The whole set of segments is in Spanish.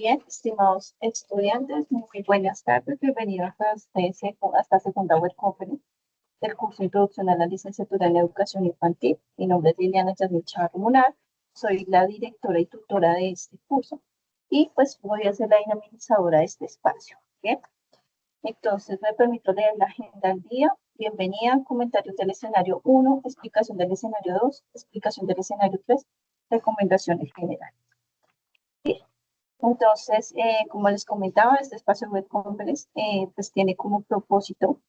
Bien, estimados estudiantes, muy buenas tardes. Bienvenidos a esta segunda web conference del curso Introducción a la Licenciatura en Educación Infantil. Mi nombre es Liliana Yasmín Chavarro Munar, soy la directora y tutora de este curso y pues voy a ser la dinamizadora de este espacio. Bien, entonces me permito leer la agenda del día. Bienvenida, comentarios del escenario 1, explicación del escenario 2, explicación del escenario 3, recomendaciones generales. Bien. Entonces, como les comentaba, este espacio web conference pues tiene como propósito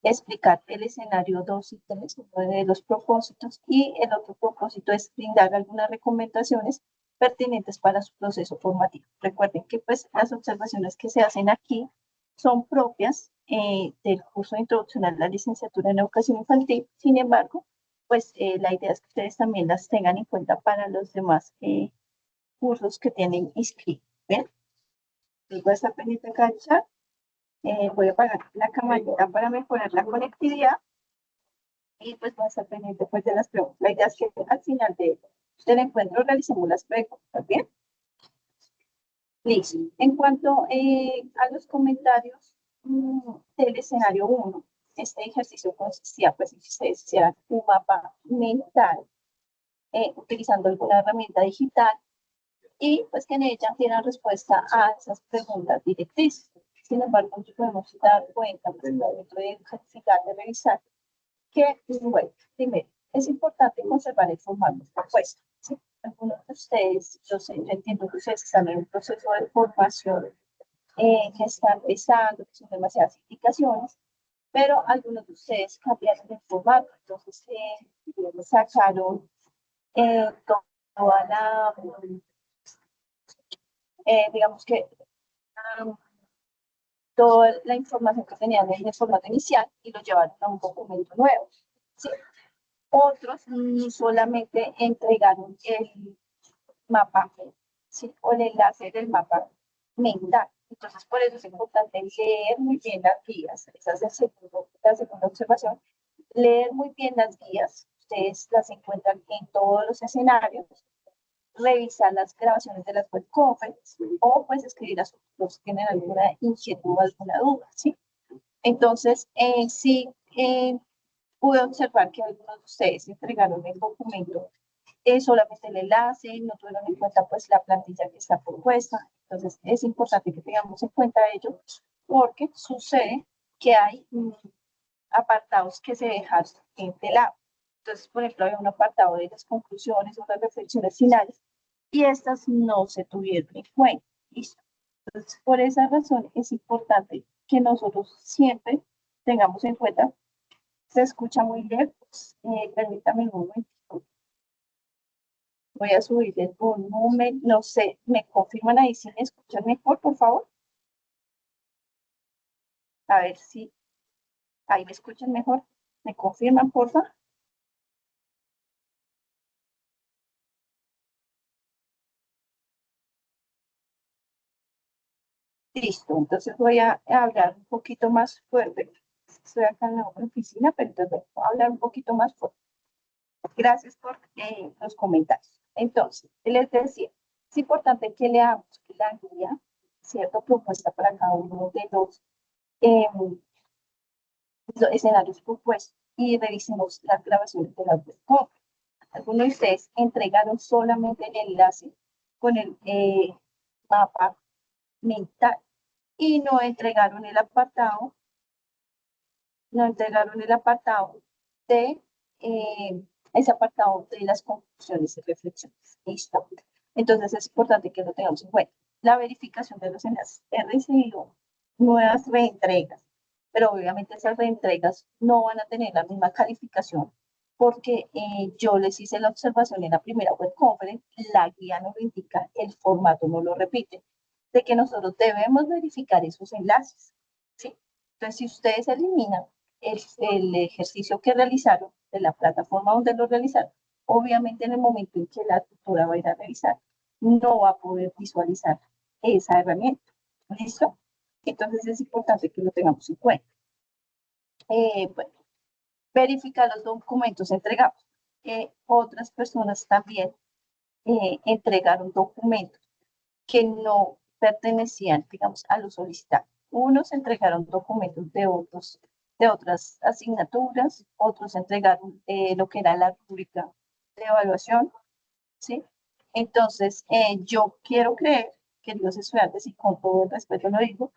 explicar el escenario 2 y 3, uno de los propósitos, y el otro propósito es brindar algunas recomendaciones pertinentes para su proceso formativo. Recuerden que pues las observaciones que se hacen aquí son propias del curso de introducción a la licenciatura en educación infantil. Sin embargo, pues la idea es que ustedes también las tengan en cuenta para los demás cursos que tienen inscritos. ¿Ven? Voy a estar pendiente acá del chat. Voy a apagar la camarita para mejorar la conectividad y pues voy a estar pendiente pues de las preguntas. La idea es que al final del encuentro realicemos las preguntas, ¿bien? Listo. En cuanto a los comentarios del escenario 1, este ejercicio consistía pues en que ustedes hicieran un mapa mental utilizando alguna herramienta digital y pues que en ella dieran respuesta a esas preguntas directrices. Sin embargo, nos podemos dar cuenta, pues, al momento de ejercitar, de revisar, que, bueno, primero, es importante conservar el formato propuesto. ¿Sí? Algunos de ustedes, yo entiendo que ustedes están en un proceso de formación que está empezando, que son demasiadas indicaciones, pero algunos de ustedes cambiaron el formato, entonces sacaron toda la, digamos que toda la información que tenían en el formato inicial y lo llevaron a un documento nuevo. ¿Sí? Otros solamente entregaron el mapa, ¿sí? O el enlace del mapa mental. Entonces, por eso es importante leer muy bien las guías. Esa es la segunda observación. Leer muy bien las guías. Ustedes las encuentran en todos los escenarios. Revisar las grabaciones de las web conference o pues escribir a sus si tienen alguna inquietud o alguna duda, ¿sí? Entonces, sí pude observar que algunos de ustedes entregaron el documento, solamente el enlace, no tuvieron en cuenta pues la plantilla que está propuesta. Entonces, es importante que tengamos en cuenta ello porque sucede que hay apartados que se dejan de lado. Entonces, por ejemplo, había un apartado de las conclusiones o las reflexiones finales y estas no se tuvieron en cuenta. ¿Listo? Entonces, por esa razón es importante que nosotros siempre tengamos en cuenta. Se escucha muy lejos. Permítame un momento. Voy a subir el volumen. No sé, ¿me confirman ahí si me escuchan mejor, por favor? A ver si ahí me escuchan mejor. ¿Me confirman, por favor? Listo, entonces voy a hablar un poquito más fuerte. Estoy acá en la oficina, pero entonces voy a hablar un poquito más fuerte. Gracias por los comentarios. Entonces, les decía, es importante que leamos la guía, ¿cierto? Propuesta para cada uno de los escenarios propuestos y revisemos las grabaciones de la web. Algunos de ustedes entregaron solamente el enlace con el mapa mental y no entregaron el apartado de ese apartado de las conclusiones y reflexiones. ¿Listo? Entonces es importante que lo tengamos en cuenta. La verificación de los enlaces. He recibido nuevas reentregas, pero obviamente esas reentregas no van a tener la misma calificación porque yo les hice la observación en la primera web conference, la guía no lo indica, el formato no lo repite, de que nosotros debemos verificar esos enlaces, ¿sí? Entonces, si ustedes eliminan el ejercicio que realizaron de la plataforma donde lo realizaron, obviamente en el momento en que la tutora va a ir a revisar, no va a poder visualizar esa herramienta. ¿Listo? Entonces es importante que lo tengamos en cuenta. Bueno, verificar los documentos entregados. Otras personas también entregaron documentos que no pertenecían, digamos, a los solicitantes. Unos entregaron documentos de otras asignaturas, otros entregaron lo que era la rúbrica de evaluación, ¿sí? Entonces, yo quiero creer, queridos estudiantes, y con todo el respeto lo digo,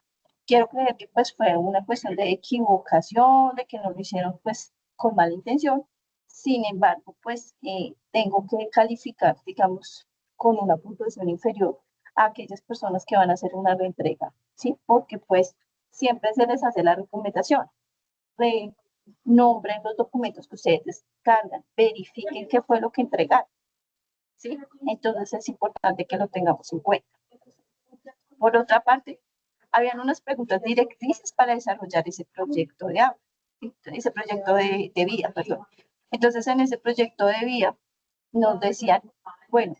quiero creer que pues fue una cuestión de equivocación, de que no lo hicieron pues con mala intención. Sin embargo, pues tengo que calificar, digamos, con una puntuación inferior a aquellas personas que van a hacer una reentrega, ¿sí? Porque pues siempre se les hace la recomendación. Nombren los documentos que ustedes descargan, verifiquen qué fue lo que entregaron, ¿sí? Entonces es importante que lo tengamos en cuenta. Por otra parte, habían unas preguntas directrices para desarrollar ese proyecto de aula, ese proyecto de vía, perdón. Entonces, en ese proyecto de vía nos decían, bueno,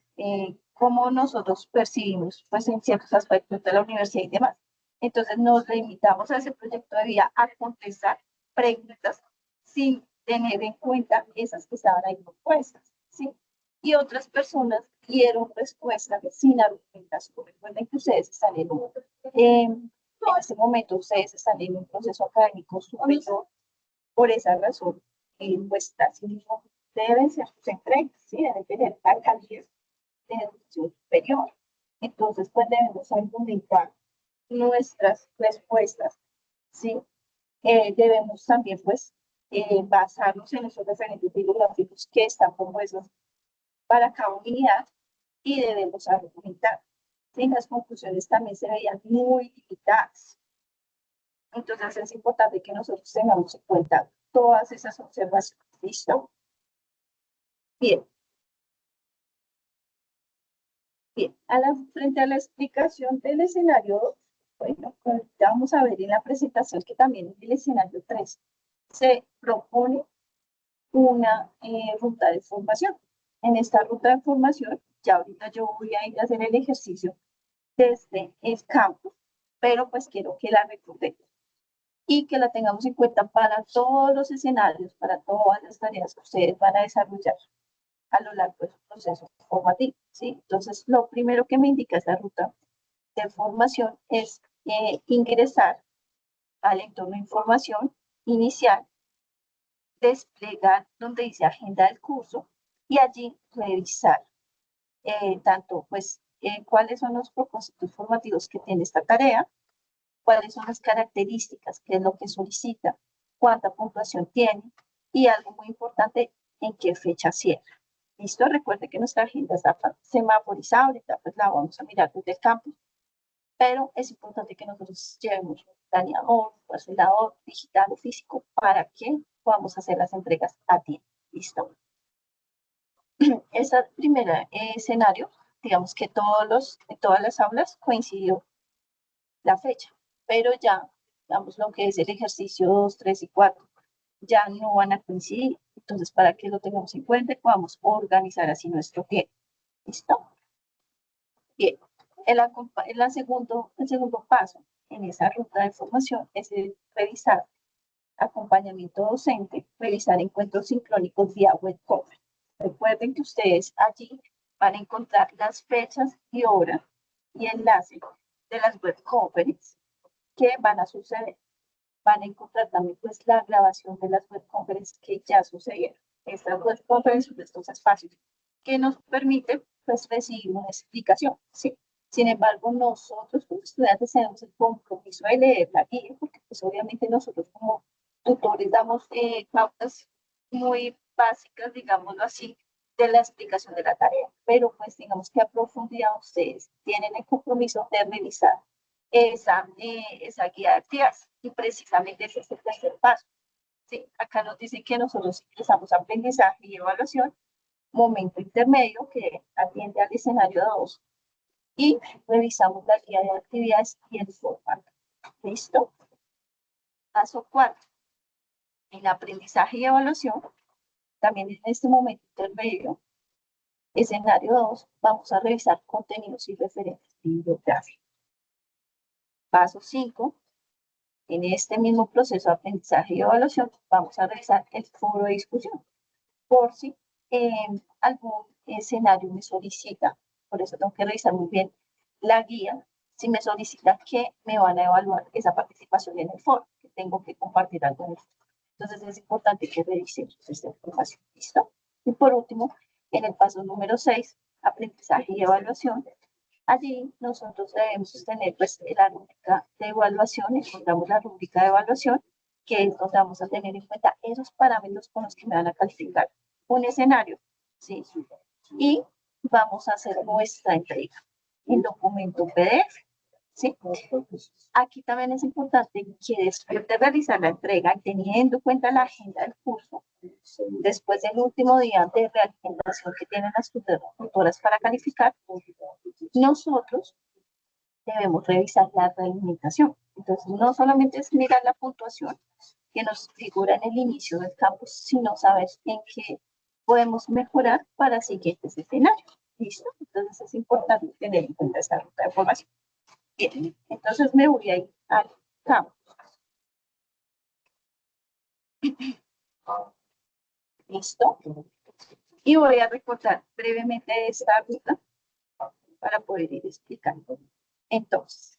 cómo nosotros percibimos, pues, en ciertos aspectos de la universidad y demás. Entonces, nos limitamos a ese proyecto de vía a contestar preguntas sin tener en cuenta esas que estaban ahí propuestas, ¿sí? Y otras personas dieron respuestas sin argumentación. Recuerden que ustedes están en este momento ustedes están en un proceso académico superior, por esa razón, pues así mismo deben ser sus entregas, ¿sí? Deben tener la calidad de educación superior. Entonces, pues debemos argumentar nuestras respuestas, ¿sí? Debemos también, pues, basarnos en esos referentes bibliográficos que están propuestos para cada unidad y debemos argumentar. ¿Sí? Las conclusiones también se veían muy limitadas. Entonces es importante que nosotros tengamos en cuenta todas esas observaciones. ¿Listo? Bien. Bien. Frente a la explicación del escenario, bueno, vamos a ver en la presentación que también en el escenario 3 se propone una ruta de formación. En esta ruta de formación, ya ahorita yo voy a ir a hacer el ejercicio desde el campus, pero pues quiero que la recordemos y que la tengamos en cuenta para todos los escenarios, para todas las tareas que ustedes van a desarrollar a lo largo de su proceso formativo, ¿sí? Entonces, lo primero que me indica esta ruta de formación es ingresar al entorno de información inicial, desplegar donde dice agenda del curso y allí revisar tanto pues cuáles son los propósitos formativos que tiene esta tarea, cuáles son las características, qué es lo que solicita, cuánta puntuación tiene y algo muy importante, en qué fecha cierra. ¿Listo? Recuerde que nuestra agenda está semaforizada, ahorita pues la vamos a mirar desde el campus, pero es importante que nosotros llevemos un planeador, un acelerador digital o físico para que podamos hacer las entregas a tiempo. ¿Listo? Ese primer escenario, digamos que en todas las aulas coincidió la fecha, pero ya, digamos, lo que es el ejercicio 2, 3 y 4, ya no van a coincidir. Entonces, para que lo tengamos en cuenta, podamos organizar así nuestro tiempo. ¿Listo? Bien. El segundo paso en esa ruta de formación es el revisar acompañamiento docente, revisar encuentros sincrónicos vía web conference. Recuerden que ustedes allí van a encontrar las fechas y horas y enlaces de las web conferences que van a suceder. Van a encontrar también pues la grabación de las web conferences que ya sucedieron. Estas web conferences de estos espacios que nos permiten pues recibir una explicación, ¿sí? Sin embargo, nosotros como estudiantes tenemos el compromiso de leer la guía, porque pues obviamente nosotros como tutores damos pautas muy básicas, digámoslo así, de la explicación de la tarea, pero pues digamos que a profundidad ustedes tienen el compromiso de revisar esa guía de actividades y precisamente ese es el tercer paso. ¿Sí? Acá nos dice que nosotros ingresamos a aprendizaje y evaluación, momento intermedio que atiende al escenario 2 y revisamos la guía de actividades y el formato. ¿Listo? Paso 4. En aprendizaje y evaluación, también en este momento intermedio, escenario 2, vamos a revisar contenidos y referentes bibliográficos. Paso 5. En este mismo proceso de aprendizaje y evaluación, vamos a revisar el foro de discusión, por si algún escenario me solicita. Por eso tengo que revisar muy bien la guía, si me solicitan que me van a evaluar esa participación en el foro, que tengo que compartir algo en el foro. Entonces es importante que revisemos esta información. ¿Listo? Y por último, en el paso número 6, aprendizaje y evaluación. Allí nosotros debemos tener pues la rúbrica de evaluación, encontramos la rúbrica de evaluación, que es donde vamos a tener en cuenta esos parámetros con los que me van a calificar un escenario, ¿sí? Y vamos a hacer nuestra entrega en documento PDF, ¿sí? Aquí también es importante que después de realizar la entrega, teniendo en cuenta la agenda del curso, después del último día de realización que tienen las tutoras para calificar, nosotros debemos revisar la realimentación. Entonces, no solamente es mirar la puntuación que nos figura en el inicio del campus, sino saber en qué podemos mejorar para siguientes escenarios. ¿Listo? Entonces, es importante tener en cuenta esta ruta de formación. Bien, entonces me voy a ir al campus. ¿Listo? Y voy a recordar brevemente esta ruta para poder ir explicando. Entonces,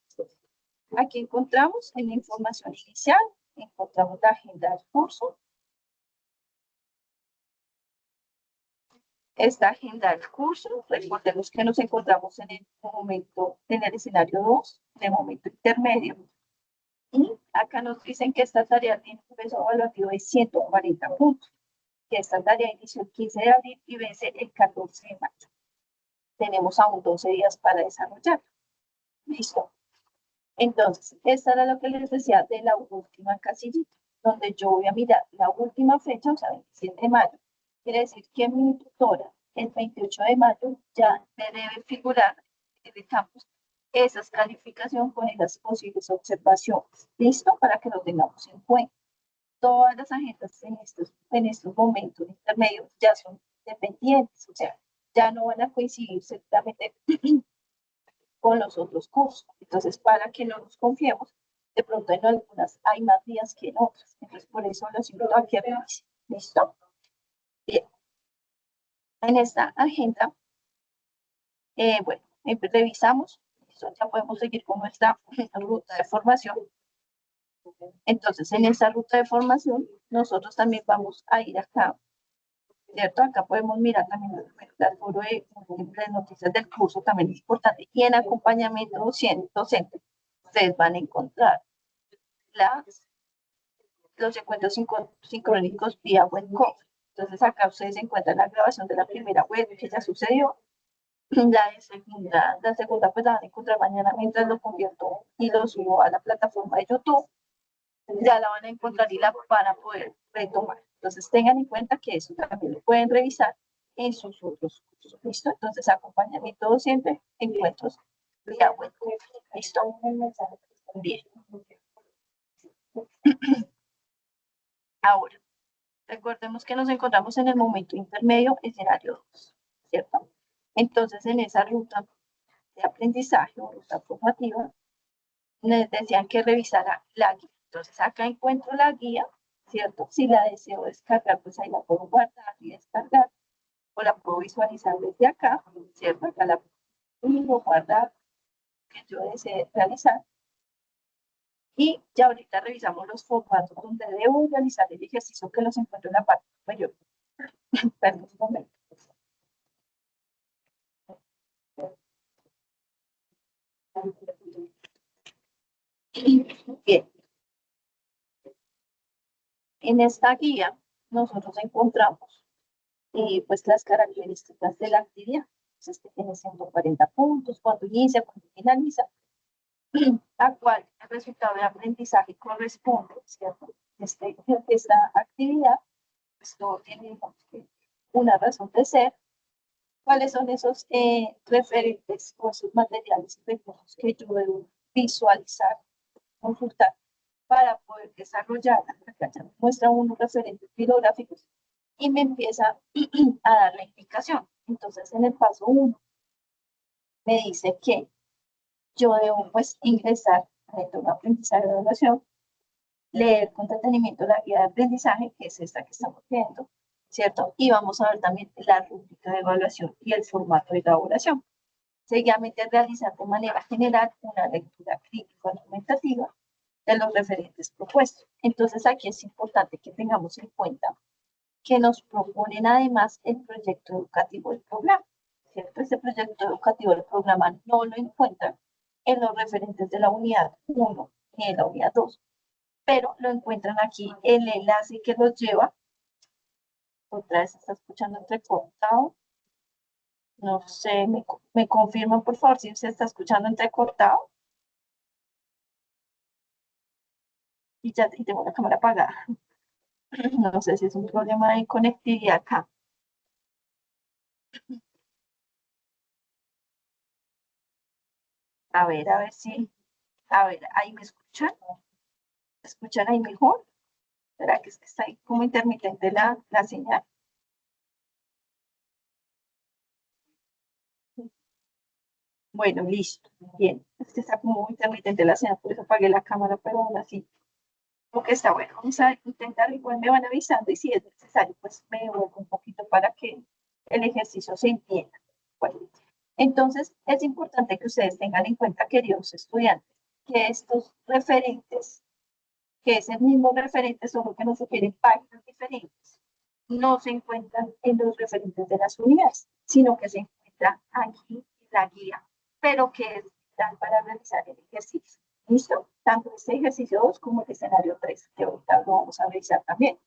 aquí encontramos en la información inicial, encontramos la agenda del curso. Esta agenda del curso, recordemos que nos encontramos en el momento, en el escenario 2, en el momento intermedio. Y acá nos dicen que esta tarea tiene un peso evaluativo de 140 puntos, que esta tarea inició el 15 de abril y vence el 14 de mayo. Tenemos aún 12 días para desarrollar. Listo. Entonces, esta era lo que les decía de la última casillita, donde yo voy a mirar la última fecha, o sea, 27 de mayo. Quiere decir que mi tutora, el 28 de mayo, ya me debe figurar en el campus esas calificaciones con esas posibles observaciones. ¿Listo? Para que lo tengamos en cuenta. Todas las agendas en estos momentos intermedios ya son dependientes, o sea, ya no van a coincidir exactamente con los otros cursos. Entonces, para que no nos confiemos, de pronto en algunas hay más días que en otras. Entonces, por eso los invito a que revisen. ¿Listo? Bien. En esta agenda, bueno, revisamos. Listo, ya podemos seguir con nuestra ruta de formación. Entonces, en esta ruta de formación, nosotros también vamos a ir acá, ¿cierto? Acá podemos mirar también el foro de noticias del curso, también es importante. Y en acompañamiento docente, ustedes van a encontrar los encuentros sincrónicos vía webcom. Entonces, acá ustedes encuentran la grabación de la primera web que ya sucedió. La segunda pues la van a encontrar mañana mientras lo convierto y lo subo a la plataforma de YouTube. Ya la van a encontrar y la van a poder retomar. Entonces tengan en cuenta que eso también lo pueden revisar en sus otros cursos. ¿Listo? Entonces acompañamiento docente, encuentros vía web. ¿Listo? Bien. Ahora, recordemos que nos encontramos en el momento intermedio, escenario 2, ¿cierto? Entonces en esa ruta de aprendizaje o ruta formativa, les decían que revisara la guía. Entonces acá encuentro la guía, ¿cierto? Si la deseo descargar, pues ahí la puedo guardar y descargar, o la puedo visualizar desde acá, ¿cierto? Acá la puedo guardar, que yo desee realizar. Y ya ahorita revisamos los formatos donde debo realizar el ejercicio que los encuentro en la parte superior. Perdón un momento. Bien. En esta guía nosotros encontramos pues las características de la actividad. Entonces, que tiene 140 puntos, cuando inicia, cuando finaliza, a cuál el resultado de aprendizaje corresponde, ¿cierto? Esta actividad, pues todo tiene, digamos, una razón de ser. ¿Cuáles son esos referentes o esos materiales y recursos que yo debo visualizar, consultar para poder desarrollarla? Acá ya me muestra unos referentes bibliográficos y me empieza a dar la indicación. Entonces, en el paso 1, me dice que yo debo pues ingresar a entorno de aprendizaje de evaluación, leer con detenimiento la guía de aprendizaje, que es esta que estamos viendo, ¿cierto? Y vamos a ver también la rúbrica de evaluación y el formato de elaboración. Seguidamente, realizar de manera general una lectura crítico-argumentativa de los referentes propuestos. Entonces, aquí es importante que tengamos en cuenta que nos proponen además el proyecto educativo del programa, ¿cierto? Este proyecto educativo del programa no lo encuentran en los referentes de la unidad 1 ni en la unidad 2, pero lo encuentran aquí el enlace que los lleva. Otra vez se está escuchando entrecortado. No sé, me confirman por favor si se está escuchando entrecortado. Y ya y tengo la cámara apagada. No sé si es un problema de conectividad acá. A ver si, a ver, ahí me escuchan. ¿Me escuchan ahí mejor? ¿Será que es que está ahí como intermitente la señal? Bueno, listo. Bien. Es que está como muy intermitente la señal, por eso apagué la cámara, pero aún así, como que está bueno. Vamos a intentar, igual me van avisando y si es necesario, pues me devuelvo un poquito para que el ejercicio se entienda. Bueno, entonces es importante que ustedes tengan en cuenta, queridos estudiantes, que estos referentes, que es el mismo referente, solo que nos sugieren páginas diferentes, no se encuentran en los referentes de las unidades, sino que se encuentra aquí en la guía, pero que es para realizar el ejercicio. ¿Listo? Tanto este ejercicio 2 como el escenario 3, que ahorita lo vamos a revisar también.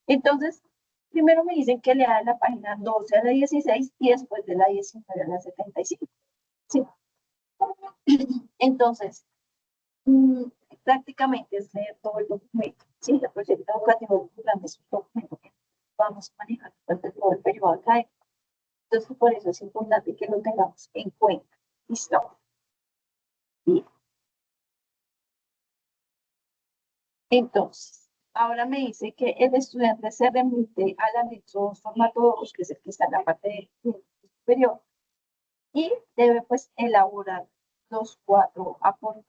Entonces, primero me dicen que lea de la página 12 a la 16 y después de la 19 a la 75. ¿Sí? Entonces, mm, prácticamente es leer todo el documento. Sí, el proyecto educativo del programa es un documento que vamos a manejar durante todo el periodo académico. Entonces, por eso es importante que lo tengamos en cuenta. ¿Listo? Bien. Entonces, ahora me dice que el estudiante se remite al anexo formato 2, que es el que está en la parte superior, y debe pues elaborar los 4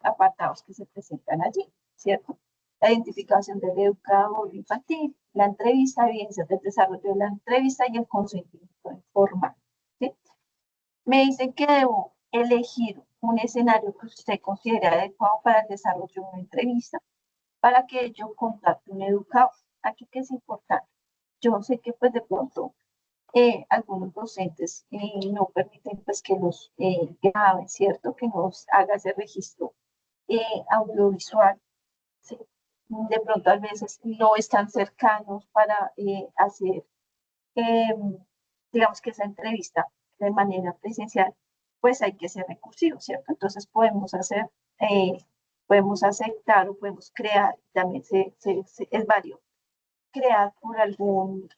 apartados que se presentan allí, ¿cierto? La identificación del educador infantil, la entrevista, evidencias del desarrollo de la entrevista y el consentimiento informal, ¿sí? Me dicen que debo elegir un escenario que usted considere adecuado para el desarrollo de una entrevista para que yo contacte un educador. Aquí que es importante. Yo sé que pues de pronto algunos docentes no permiten pues que los graben, ¿cierto? Que nos haga ese registro audiovisual. ¿Sí? De pronto a veces no están cercanos para hacer, eh, digamos que esa entrevista de manera presencial, pues hay que ser recursivo, ¿cierto? Entonces podemos aceptar o podemos crear, también es válido, crear por algún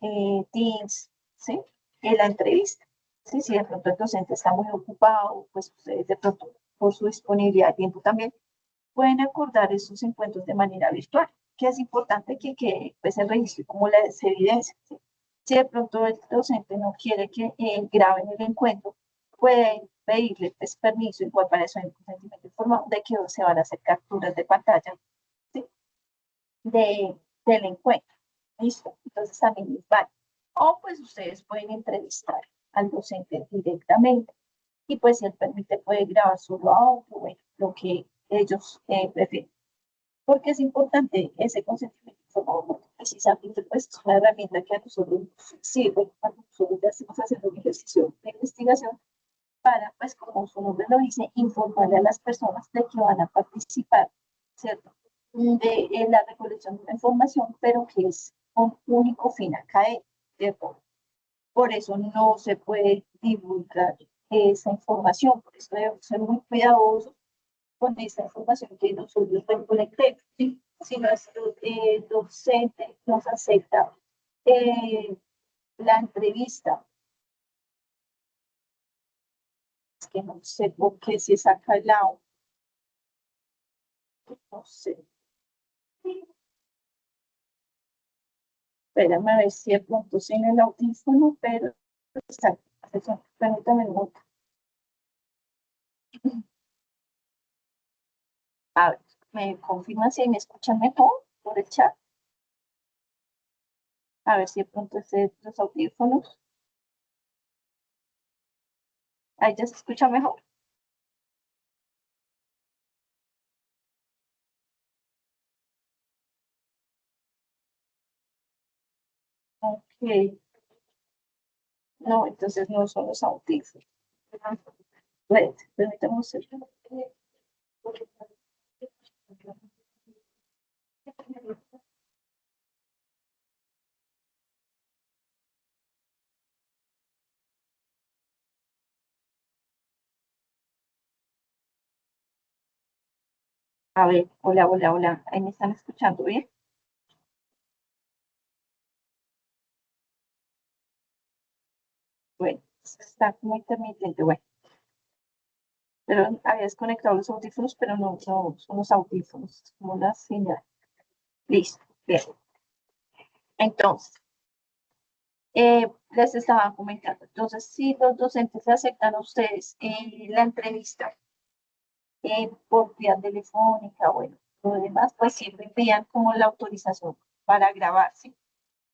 Teams, ¿sí? En la entrevista. Sí, si de pronto el docente está muy ocupado, pues ustedes de pronto por su disponibilidad de tiempo también pueden acordar esos encuentros de manera virtual, que es importante que pues, el registro como la evidencia. ¿Sí? Si de pronto el docente no quiere que graben el encuentro, pueden pedirle pues, permiso, igual para eso hay un consentimiento informado, de que se van a hacer capturas de pantalla, ¿sí? Del encuentro. ¿Listo? Entonces también es válido. O pues ustedes pueden entrevistar al docente directamente y pues si él permite puede grabar solo audio, bueno, lo que ellos prefieren. Porque es importante ese consentimiento informado, porque precisamente pues es una herramienta que a nosotros nos sirve cuando nosotros ya estamos haciendo un ejercicio de investigación para, pues como su nombre lo dice, informarle a las personas de que van a participar, ¿cierto? De la recolección de la información, pero que es un único fin académico, ¿cierto? Por eso no se puede divulgar esa información, por eso debemos ser muy cuidadosos con esa información que nosotros recolectemos, ¿sí? Si nuestro docente nos acepta la entrevista, es que no sé por qué se saca el audio, no sé. Espérame a ver si de pronto sin el audífono, pero está. Permítame un momento. A ver, me confirma si me escuchan mejor por el chat. A ver si de pronto es de los audífonos. Ahí ya se escucha mejor. Ok. No, entonces no son los audífonos. Wait, permítame un segundo. A ver, hola, hola, hola. Ahí me están escuchando bien. Bueno, está muy intermitente, bueno. Pero había desconectado los audífonos, pero no, no son los audífonos, es como la señal. Listo, bien. Entonces, les estaba comentando. Entonces, si los docentes aceptan a ustedes la entrevista por vía telefónica, bueno, lo demás, pues siempre envían como la autorización para grabarse,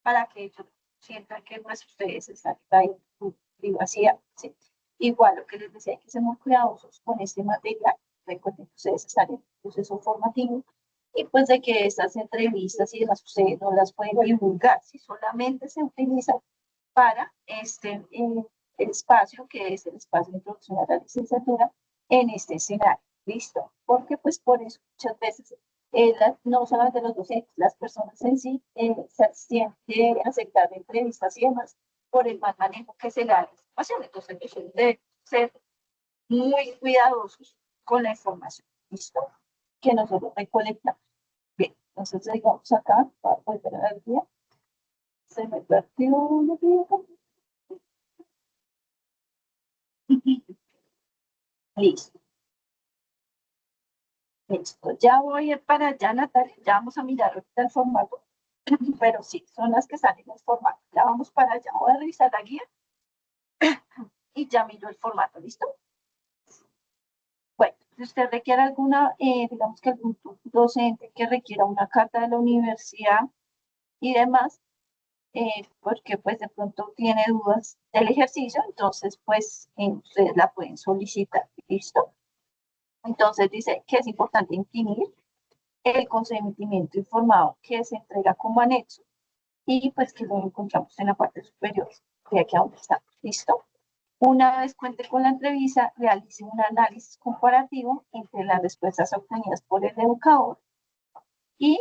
para que ellos sientan que pues ustedes están ahí en su privacidad, ¿sí? Igual lo que les decía, hay que ser muy cuidadosos con este material. Recuerden que ustedes están en un proceso formativo y pues de que estas entrevistas y demás ustedes no las pueden divulgar, si solamente se utilizan para el espacio que es el espacio de introducción a la licenciatura en este escenario. ¿Listo? Porque pues por eso muchas veces no solamente los docentes, las personas en sí se abstienen de aceptar entrevistas y demás por el mal manejo que se le da a la información. Entonces, de ser muy cuidadosos con la información, ¿listo? Que nosotros recolectamos. Bien, entonces digamos acá, para volver a ver bien, se me perdió un video. Listo, listo. Ya voy a ir para allá, Natalia, ya vamos a mirar ahorita el formato, pero sí, son las que salen en el formato. Ya vamos para allá, voy a revisar la guía y ya miro el formato, ¿listo? Bueno, si usted requiere alguna, digamos que algún docente que requiera una carta de la universidad y demás, porque pues de pronto tiene dudas del ejercicio, entonces pues ustedes la pueden solicitar, ¿listo? Entonces dice que es importante imprimir el consentimiento informado que se entrega como anexo y pues que lo encontramos en la parte superior de aquí a donde está, ¿listo? Una vez cuente con la entrevista, realice un análisis comparativo entre las respuestas obtenidas por el educador y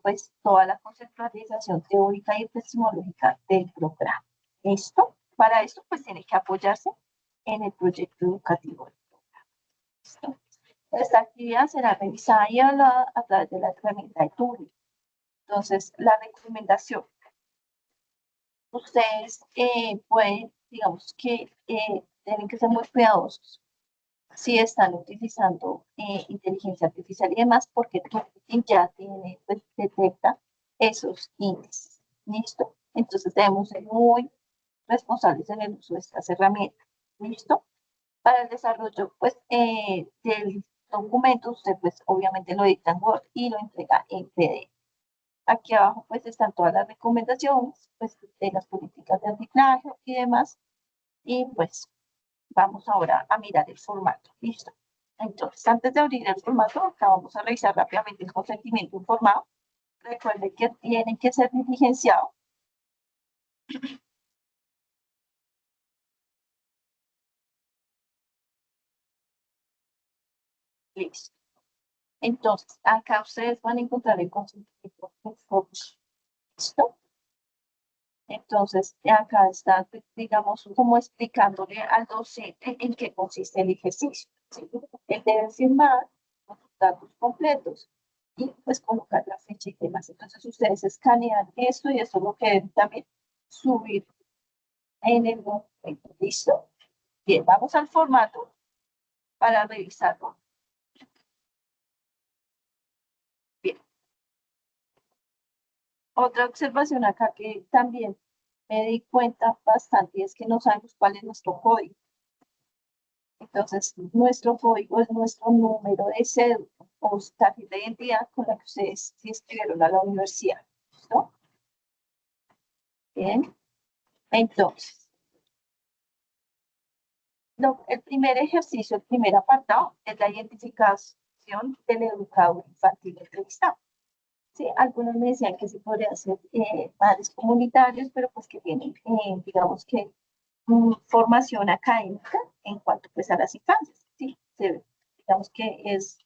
pues toda la conceptualización teórica y epistemológica del programa. ¿Listo? Para esto pues tiene que apoyarse en el proyecto educativo. ¿Listo? Esta actividad será revisada y evaluada a través de la herramienta de Turing. Entonces, la recomendación, ustedes pueden, digamos que tienen que ser muy cuidadosos si están utilizando inteligencia artificial y demás, porque Turing ya tiene, pues, detecta esos índices. ¿Listo? Entonces debemos ser muy responsables en el uso de estas herramientas. ¿Listo? Para el desarrollo, pues, del documento, usted, pues, obviamente lo dicta en Word y lo entrega en PDF. Aquí abajo, pues, están todas las recomendaciones, pues, de las políticas de arbitraje y demás. Y, pues, vamos ahora a mirar el formato. ¿Listo? Entonces, antes de abrir el formato, acá vamos a revisar rápidamente el consentimiento informado. Recuerden que tienen que ser diligenciados. Listo. Entonces, acá ustedes van a encontrar el consentimiento informado. ¿Listo? Entonces, acá está, pues, digamos, como explicándole al docente en qué consiste el ejercicio. ¿Sí? Él debe firmar los datos completos y pues colocar la fecha y demás. Entonces, ustedes escanean esto y esto lo que deben también subir en el documento. ¿Listo? Bien, vamos al formato para revisarlo. Bien, otra observación acá que también me di cuenta bastante es que no sabemos cuál es nuestro código. Entonces, nuestro código es nuestro número de cédula o tarjeta de identidad con la que ustedes se inscribieron a la universidad. ¿No? Bien. Entonces, El primer ejercicio, el primer apartado, es la identificación del educador infantil entrevistado. Sí, algunos me decían que se podría hacer padres comunitarios, pero pues que tienen, digamos que, formación académica en cuanto pues a las infancias. Sí, digamos que es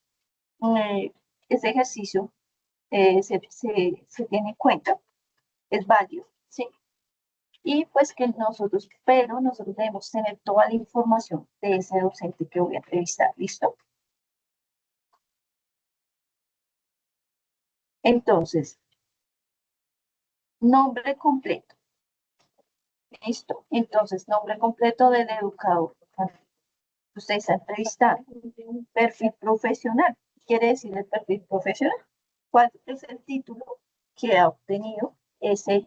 ese ejercicio se tiene en cuenta, es válido, ¿sí? Y pues que pero nosotros debemos tener toda la información de ese docente que voy a entrevistar, ¿listo? Entonces, nombre completo, ¿listo? Entonces, nombre completo del educador. Usted está entrevistando. Perfil profesional. ¿Qué quiere decir el perfil profesional? ¿Cuál es el título que ha obtenido ese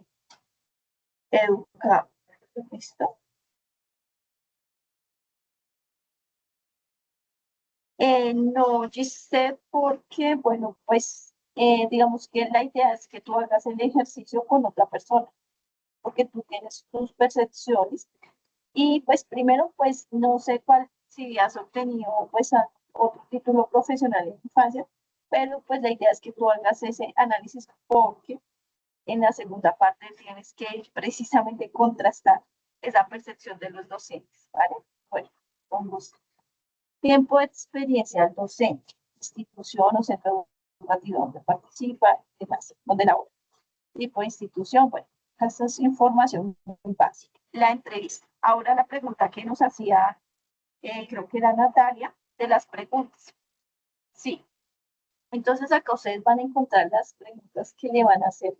educador? ¿Listo? No, Giselle, porque, bueno, pues digamos que la idea es que tú hagas el ejercicio con otra persona, porque tú tienes tus percepciones y pues primero, pues no sé cuál, si has obtenido pues otro título profesional en tu infancia, pero pues la idea es que tú hagas ese análisis porque en la segunda parte tienes que precisamente contrastar esa percepción de los docentes, ¿vale? Bueno, con gusto. Tiempo de experiencia al docente, institución o centro educativo donde participa, demás, donde labora. Tipo de institución, bueno, esa es información muy básica. La entrevista. Ahora la pregunta que nos hacía, creo que era Natalia, de las preguntas. Sí, entonces acá ustedes van a encontrar las preguntas que le van a hacer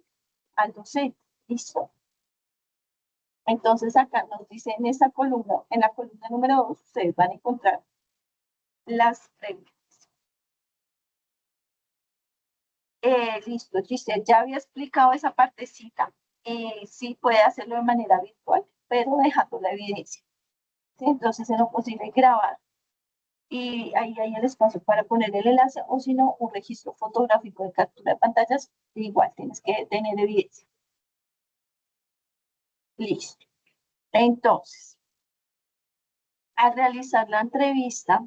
al docente. ¿Listo? Entonces acá nos dice en esta columna, en la columna número 2, ustedes van a encontrar las preguntas. Listo, Giselle, ya había explicado esa partecita. Sí puede hacerlo de manera virtual, pero dejando la evidencia. ¿Sí? Entonces, en lo posible, grabar. Y ahí hay el espacio para poner el enlace, o si no, un registro fotográfico de captura de pantallas. Igual tienes que tener evidencia. Listo. Entonces, al realizar la entrevista,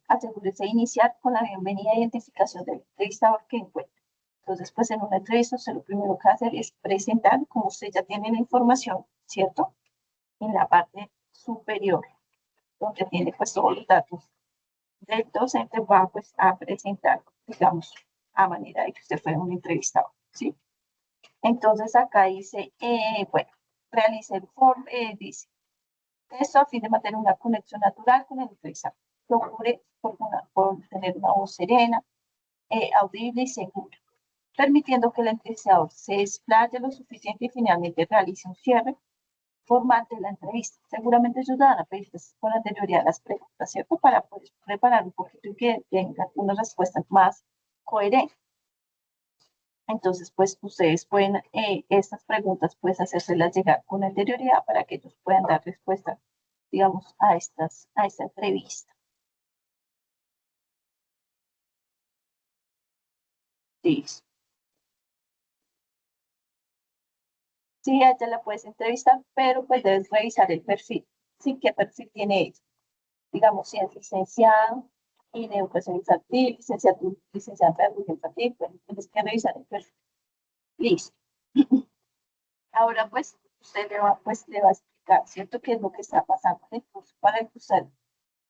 asegúrese de iniciar con la bienvenida e identificación del entrevistador que encuentre. Entonces, pues en una entrevista, usted lo primero que hace es presentar, como usted ya tiene la información, ¿cierto? En la parte superior, donde tiene pues todos los datos del docente, va pues a presentar, digamos, a manera de que usted fuera un entrevistador, ¿sí? Entonces acá dice, bueno, realice el form, dice, esto a fin de mantener una conexión natural con el entrevistador. Procure por tener una voz serena, audible y segura, permitiendo que el entrevistador se explaye lo suficiente y finalmente realice un cierre formal de la entrevista. Seguramente ellos van a pedir con anterioridad las preguntas, ¿cierto? Para poder preparar un poquito y que tengan unas respuestas más coherentes. Entonces, pues ustedes pueden, estas preguntas, pues hacérselas llegar con anterioridad para que ellos puedan dar respuesta, digamos, a esta entrevista. Listo. Sí, a ella la puedes entrevistar, pero pues debes revisar el perfil. Sí, ¿qué perfil tiene ella? Digamos, si es licenciado en educación infantil, licenciado en pedagogía infantil, pues tienes que revisar el perfil. Listo. Ahora, pues, pues, le va a explicar, ¿cierto?, qué es lo que está pasando en el curso para el usted,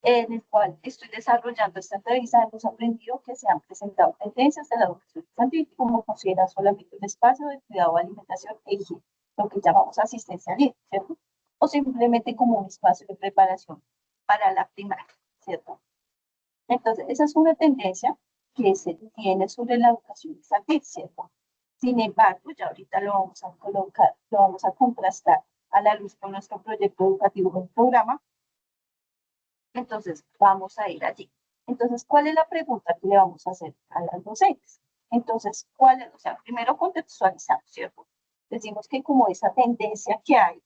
en el cual estoy desarrollando esta entrevista. Hemos aprendido que se han presentado tendencias de la educación infantil como considerar solamente un espacio de cuidado, alimentación e higiene, lo que llamamos asistencia libre, ¿cierto? O simplemente como un espacio de preparación para la primaria, ¿cierto? Entonces, esa es una tendencia que se tiene sobre la educación infantil, ¿cierto? Sin embargo, ya ahorita lo vamos a colocar, lo vamos a contrastar a la luz con nuestro proyecto educativo en programa. Entonces, vamos a ir allí. Entonces, ¿cuál es la pregunta que le vamos a hacer a las docentes? Entonces, ¿cuál es? O sea, primero contextualizamos, ¿cierto? Decimos que como esa tendencia que hay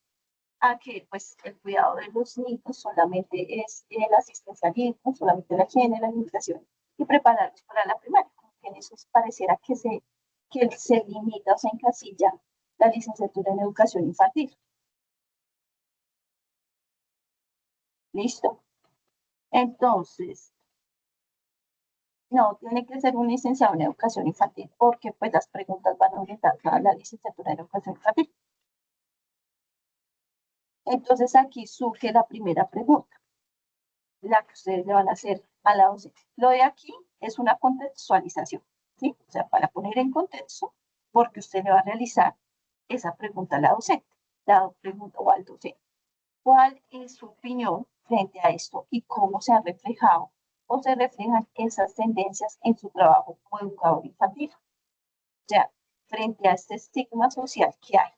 a que pues el cuidado de los niños solamente es el asistencialismo, solamente la higiene, la alimentación y prepararlos para la primaria. En eso pareciera que se limita o se encasilla la licenciatura en educación infantil. ¿Listo? Entonces, no, tiene que ser un licenciado en educación infantil porque pues las preguntas van orientadas a la licenciatura en educación infantil. Entonces aquí surge la primera pregunta, la que ustedes le van a hacer a la docente. Lo de aquí es una contextualización, ¿sí? O sea, para poner en contexto, porque usted le va a realizar esa pregunta a la docente, la pregunta o al docente. ¿Cuál es su opinión frente a esto y cómo se han reflejado o se reflejan esas tendencias en su trabajo como educador infantil? O sea, frente a este estigma social que hay.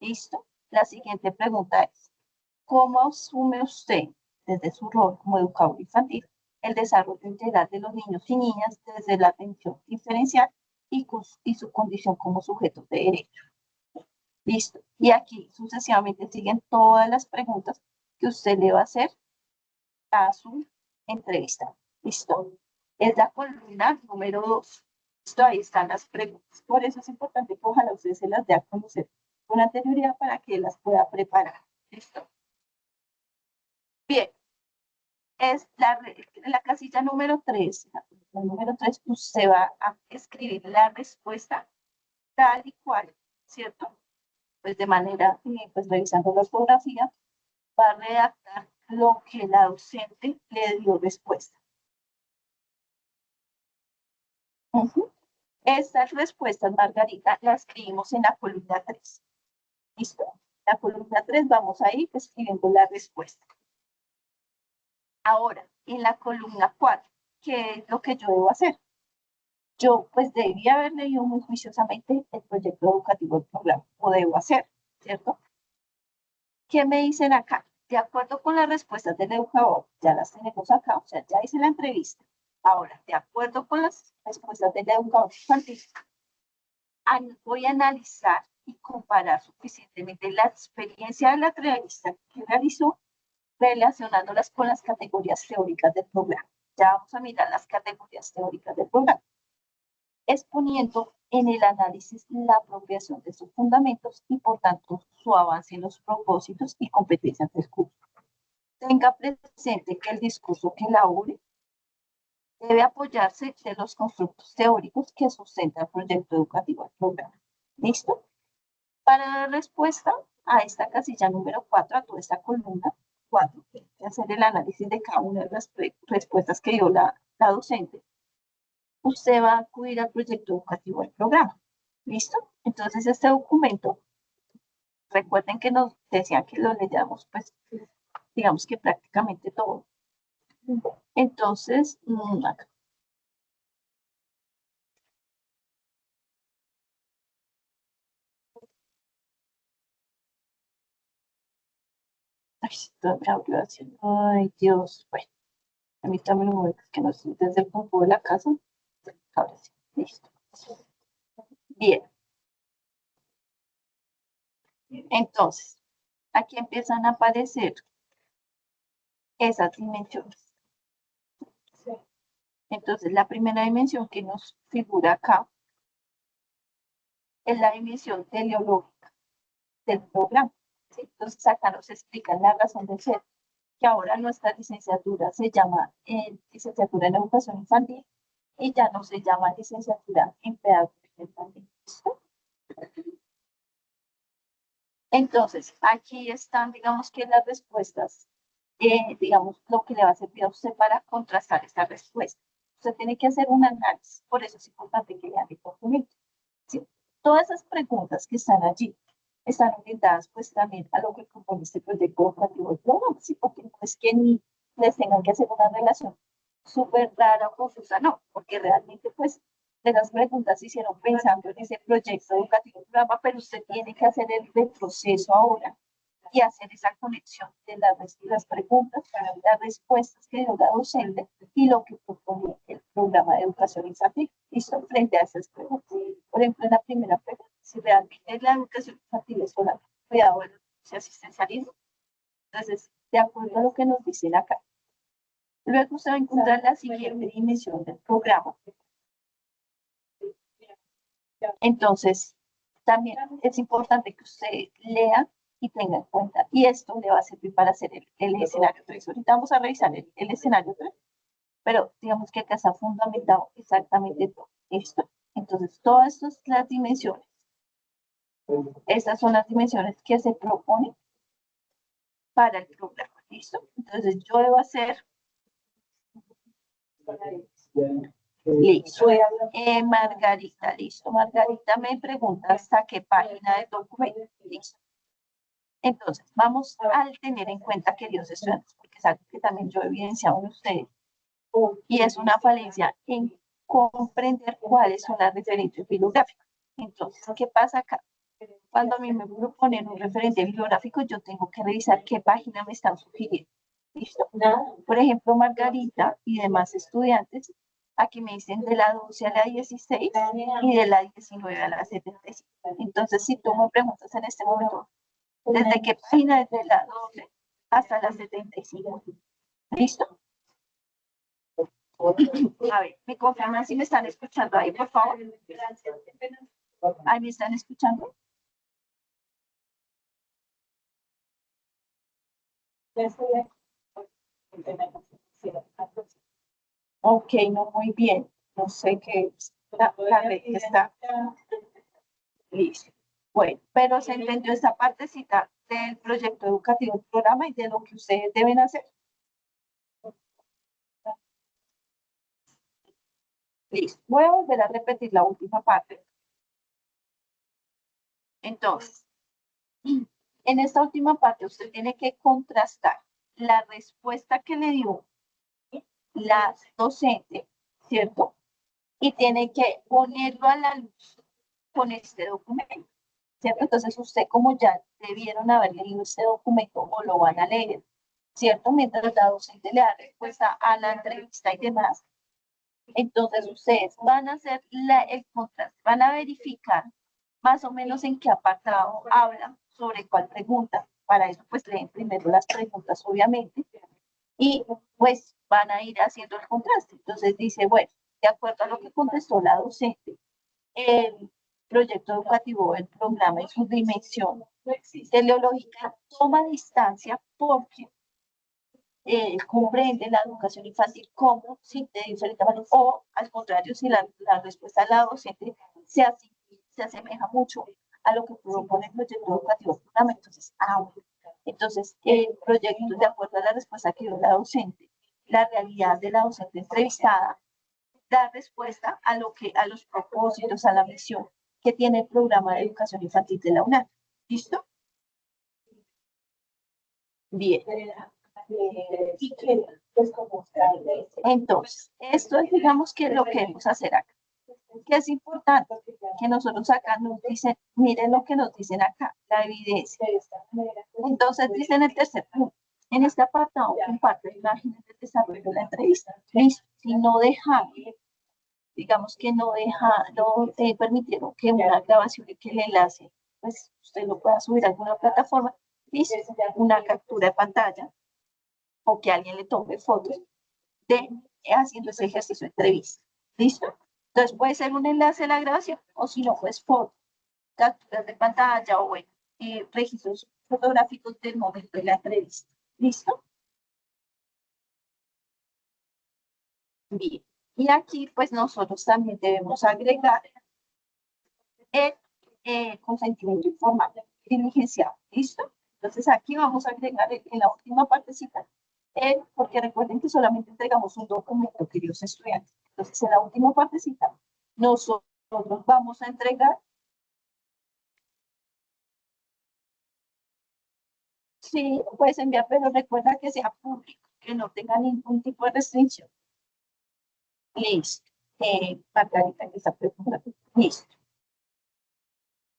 ¿Listo? La siguiente pregunta es, ¿cómo asume usted, desde su rol como educador infantil, el desarrollo integral de los niños y niñas desde la atención diferencial y su condición como sujetos de derecho? Listo. Y aquí sucesivamente siguen todas las preguntas que usted le va a hacer a su entrevista. ¿Listo? Es la columna número 2. Listo, ahí están las preguntas. Por eso es importante que ojalá usted se las dé a conocer con anterioridad para que las pueda preparar. ¿Listo? Bien. Es la casilla número 3. La número 3, usted va a escribir la respuesta tal y cual, ¿cierto? Pues de manera, pues revisando la ortografía, va a redactar lo que la docente le dio respuesta. Estas respuestas, Margarita, las escribimos en la columna 3. Listo. La columna 3 vamos a ir escribiendo la respuesta. Ahora, en la columna 4, ¿qué es lo que yo debo hacer? Yo pues debía haber leído muy juiciosamente el proyecto educativo del programa, o debo hacer, ¿cierto? ¿Qué me dicen acá? De acuerdo con las respuestas del educador, ya las tenemos acá, o sea, ya hice la entrevista. Ahora, de acuerdo con las respuestas del educador infantil, voy a analizar y comparar suficientemente la experiencia de la entrevista que realizó relacionándolas con las categorías teóricas del programa. Ya vamos a mirar las categorías teóricas del programa, exponiendo en el análisis la apropiación de sus fundamentos y, por tanto, su avance en los propósitos y competencias del curso. Tenga presente que el discurso que elabore debe apoyarse de los constructos teóricos que sustentan el proyecto educativo del programa. ¿Listo? Para dar respuesta a esta casilla número 4, a toda esta columna 4, hay que hacer el análisis de cada una de las respuestas que dio la docente. Usted va a acudir al proyecto educativo del programa. ¿Listo? Entonces, este documento, recuerden que nos decían que lo leyamos, pues, digamos que prácticamente todo. Entonces, acá. Ay, esto me abrió haciendo. Ay, Dios. Bueno, a mí también me voy, que no estoy desde el confort de la casa. Ahora sí, listo. Bien. Entonces, aquí empiezan a aparecer esas dimensiones. Entonces, la primera dimensión que nos figura acá es la dimensión teleológica del programa. ¿Sí? Entonces, acá nos explican la razón de ser, que ahora nuestra licenciatura se llama licenciatura en educación infantil y ya no se llama licenciatura en pedagogía infantil. Entonces, aquí están, digamos que las respuestas, digamos, lo que le va a servir a usted para contrastar esta respuesta. Usted tiene que hacer un análisis, por eso es importante que lean el documento. ¿Sí? Todas esas preguntas que están allí están orientadas pues también a lo que compone este proyecto educativo del programa, ¿sí? Porque no es que ni les tengan que hacer una relación súper rara o confusa, no, porque realmente pues de las preguntas se hicieron pensando en ese proyecto educativo del programa, pero usted tiene que hacer el retroceso ahora y hacer esa conexión de las preguntas, las respuestas que dio la docente y lo que propone el programa de educación infantil. Listo, frente a esas preguntas. Por ejemplo, en la primera pregunta, si realmente la educación infantil es solamente cuidado del asistencialismo, entonces, de acuerdo a lo que nos dicen acá. Luego usted va a encontrar la siguiente dimensión del programa. Entonces, también es importante que usted lea y tenga en cuenta. Y esto le va a servir para hacer el escenario 3. Ahorita vamos a revisar el escenario 3, pero digamos que acá está fundamentado exactamente todo esto. Entonces, todas estas las dimensiones. Estas son las dimensiones que se proponen para el programa. ¿Listo? Entonces, yo debo hacer... Listo. Margarita, listo. Margarita me pregunta hasta qué página del documento. Listo. Entonces, vamos a tener en cuenta, queridos estudiantes, porque es algo que también yo he evidenciado en ustedes, y es una falencia en comprender cuáles son las referencias bibliográficas. Entonces, ¿qué pasa acá? Cuando a mí me proponen un referente bibliográfico, yo tengo que revisar qué página me están sugiriendo. ¿Listo? Por ejemplo, Margarita y demás estudiantes, aquí me dicen de la 12 a la 16 y de la 19 a la 75. Entonces, si tú me preguntas en este momento, ¿desde qué página? Desde la 12 hasta la 75. ¿Listo? A ver, me confirman si me están escuchando ahí, por favor. ¿Ahí me están escuchando? Ok, no, muy bien. No sé qué la red está listo. Bueno, pero se entendió esta partecita del proyecto educativo, del programa y de lo que ustedes deben hacer. Listo. Voy a volver a repetir la última parte. Entonces, en esta última parte usted tiene que contrastar la respuesta que le dio la docente, ¿cierto? Y tiene que ponerlo a la luz con este documento, ¿cierto? Entonces usted, como ya debieron haber leído este documento o lo van a leer, ¿cierto? Mientras la docente le da respuesta a la entrevista y demás, entonces ustedes van a hacer el contraste, van a verificar más o menos en qué apartado habla, sobre cuál pregunta. Para eso, pues leen primero las preguntas, obviamente, y pues van a ir haciendo el contraste. Entonces dice, bueno, de acuerdo a lo que contestó la docente, el proyecto educativo, el programa y su dimensión teleológica toma distancia porque comprende la educación infantil como si de diferente manera, o al contrario, si la respuesta de la docente se asemeja mucho a lo que propone el proyecto educativo programa, entonces, entonces el proyecto, de acuerdo a la respuesta que dio la docente, la realidad de la docente entrevistada, da respuesta a a los propósitos, a la misión que tiene el programa de educación infantil de la UNAM. ¿Listo? Bien. Entonces, esto es, digamos, que lo que debemos hacer acá. Que es importante que nosotros acá nos dicen, miren lo que nos dicen acá, la evidencia. Entonces, dicen el tercer punto. En este apartado comparte imágenes del desarrollo de la entrevista. ¿Listo? Si no deja, digamos que no permitieron que una grabación y que el enlace, pues usted lo pueda subir a alguna plataforma, ¿listo? Una captura de pantalla o que alguien le tome fotos de haciendo ese ejercicio de entrevista. ¿Listo? Entonces puede ser un enlace a la grabación o si no, pues fotos, capturas de pantalla o bueno, registros fotográficos del momento de la entrevista. ¿Listo? Bien. Y aquí pues nosotros también debemos agregar el consentimiento informal diligenciado. ¿Listo? Entonces aquí vamos a agregar en la última partecita porque recuerden que solamente entregamos un documento, queridos estudiantes. Entonces, en la última partecita, nosotros vamos a entregar, sí, puedes enviar, pero recuerda que sea público, que no tenga ningún tipo de restricción. Listo. Margarita, que está preguntando. Listo.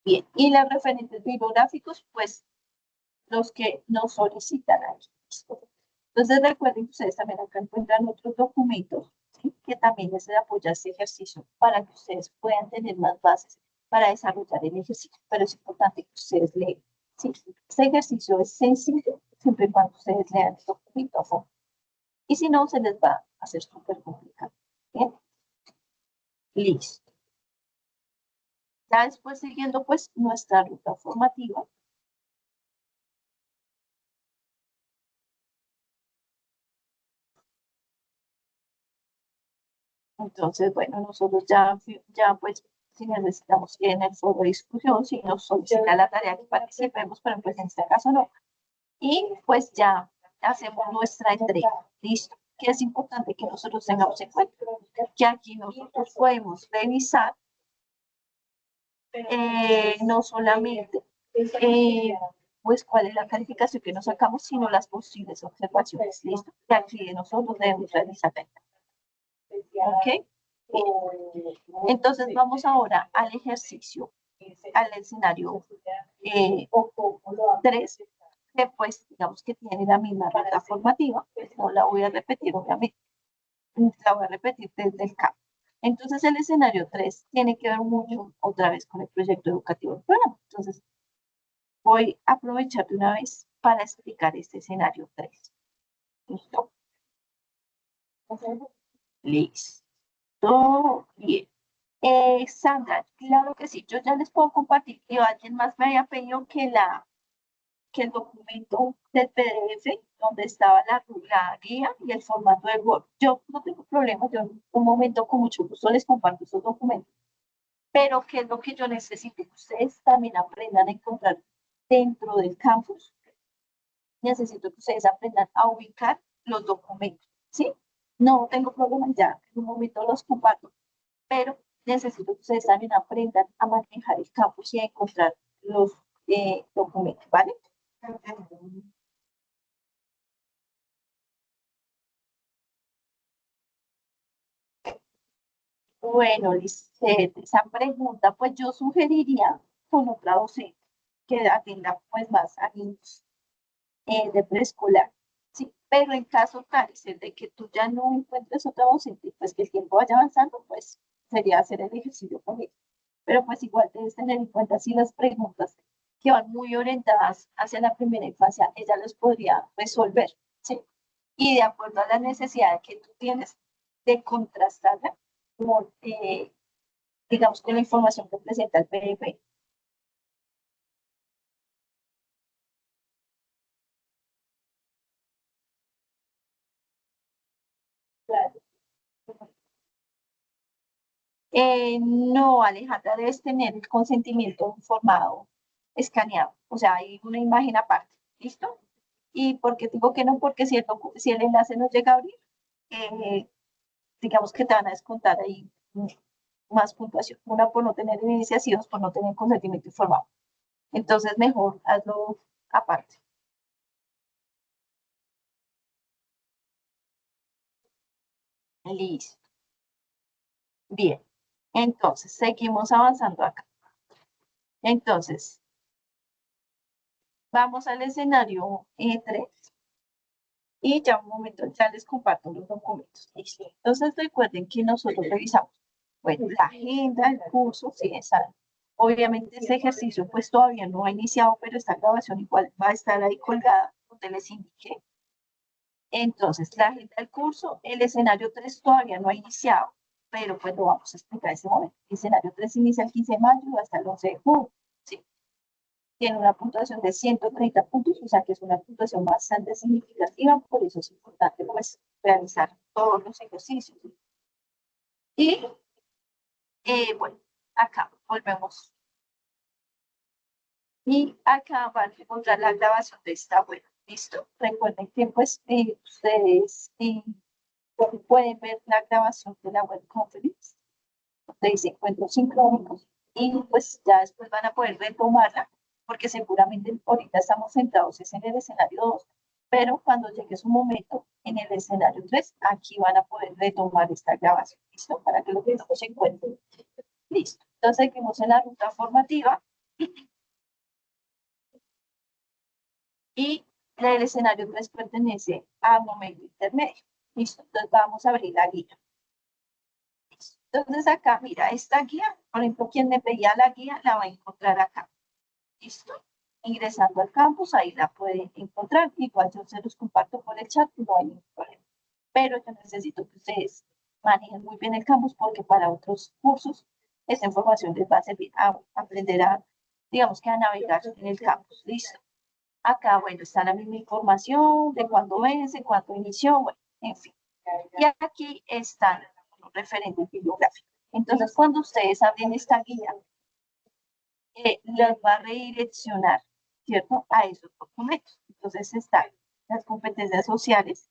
Bien. Y los referentes bibliográficos, pues, los que nos solicitan aquí. ¿Listo? Entonces, recuerden que ustedes también acá encuentran otros documentos, ¿sí? Que también les apoya este ejercicio para que ustedes puedan tener más bases para desarrollar el ejercicio. Pero es importante que ustedes lean. ¿Sí? Este ejercicio es sencillo siempre y cuando ustedes lean el documento a fondo. Y si no, se les va a hacer súper complicado. ¿Bien? Listo. Ya después siguiendo pues nuestra ruta formativa, Entonces, bueno, nosotros ya pues, si necesitamos ir en el foro de discusión, si nos solicita la tarea que participemos, pero pues en este caso no. Y pues ya hacemos nuestra entrega. ¿Listo? Que es importante que nosotros tengamos en cuenta que aquí nosotros podemos revisar no solamente pues cuál es la calificación que nos sacamos, sino las posibles observaciones. ¿Listo? Que aquí nosotros debemos realizar. ¿Ok? Entonces vamos ahora al ejercicio, al escenario 3, que pues digamos que tiene la misma ruta formativa, pues no la voy a repetir obviamente, la voy a repetir desde el campo. Entonces el escenario 3 tiene que ver mucho otra vez con el proyecto educativo del programa. Entonces voy a aprovechar de una vez para explicar este escenario 3. ¿Listo? Listo. Bien. Sandra, claro que sí, yo ya les puedo compartir y alguien más me había pedido que el documento del PDF donde estaba la guía y el formato del Word. Yo no tengo problema, yo en un momento con mucho gusto les comparto esos documentos, pero ¿qué es lo que yo necesito? Que ustedes también aprendan a encontrar dentro del campus. Necesito que ustedes aprendan a ubicar los documentos, ¿sí? No tengo problema, ya en un momento los comparto, pero necesito que ustedes también aprendan a manejar el campus y a encontrar los documentos, ¿vale? Bueno, Lisette, esa pregunta, pues yo sugeriría con otra docente que atienda pues más a niños de preescolar, sí, pero en caso tal, Lisette, de que tú ya no encuentres otra docente, pues que el tiempo vaya avanzando, pues sería hacer el ejercicio con ella. Pero pues igual debes tener en cuenta si las preguntas que van muy orientadas hacia la primera infancia, ella los podría resolver, ¿sí? Y de acuerdo a la necesidad que tú tienes de contrastarla con, digamos, con la información que presenta el PDF. Claro. No, Alejandra, debes tener el consentimiento informado, escaneado, o sea, hay una imagen aparte, ¿listo? ¿Y por qué digo que no? Porque si el enlace no llega a abrir, eh, digamos que te van a descontar ahí más puntuación. Una por no tener iniciativos, por no tener consentimiento informado. Entonces, mejor hazlo aparte. Listo. Bien. Entonces, seguimos avanzando acá. Entonces, vamos al escenario 3 y ya un momento, ya les comparto los documentos. Listo. Entonces, recuerden que nosotros revisamos, bueno, la agenda, el curso, sí, esa. Obviamente este ejercicio pues todavía no ha iniciado, pero esta grabación igual va a estar ahí colgada donde les indiqué. Entonces, la agenda del curso, el escenario 3 todavía no ha iniciado, pero pues lo vamos a explicar en este momento. El escenario 3 inicia el 15 de mayo hasta el 11 de junio. ¿Sí? Tiene una puntuación de 130 puntos, o sea que es una puntuación bastante significativa, por eso es importante pues realizar todos los ejercicios. Y bueno, acá volvemos. Y acá van a encontrar la grabación de esta web. Listo. Recuerden que pues ustedes pueden ver la grabación de la web conference, donde dice encuentros sincrónicos, y pues ya después van a poder retomarla, porque seguramente ahorita estamos centrados en el escenario 2, pero cuando llegue su momento en el escenario 3, aquí van a poder retomar esta grabación, ¿listo? Para que lo tengamos en cuenta. Listo. Entonces seguimos en la ruta formativa y el escenario 3 pertenece al momento intermedio. Listo. Entonces vamos a abrir la guía. Entonces acá, mira, esta guía, por ejemplo, quien me pedía la guía la va a encontrar acá. ¿Listo? Ingresando al campus, ahí la pueden encontrar. Igual yo se los comparto por el chat, no hay ningún problema. Pero yo necesito que ustedes manejen muy bien el campus porque para otros cursos esta información les va a servir a aprender a, digamos que a navegar en el campus. ¿Listo? Acá, bueno, está la misma información de cuándo vence, cuándo inició, bueno, en fin. Y aquí están referente bibliográfico. Entonces, cuando ustedes abren esta guía, los va a redireccionar, ¿cierto?, a esos documentos. Entonces están las competencias sociales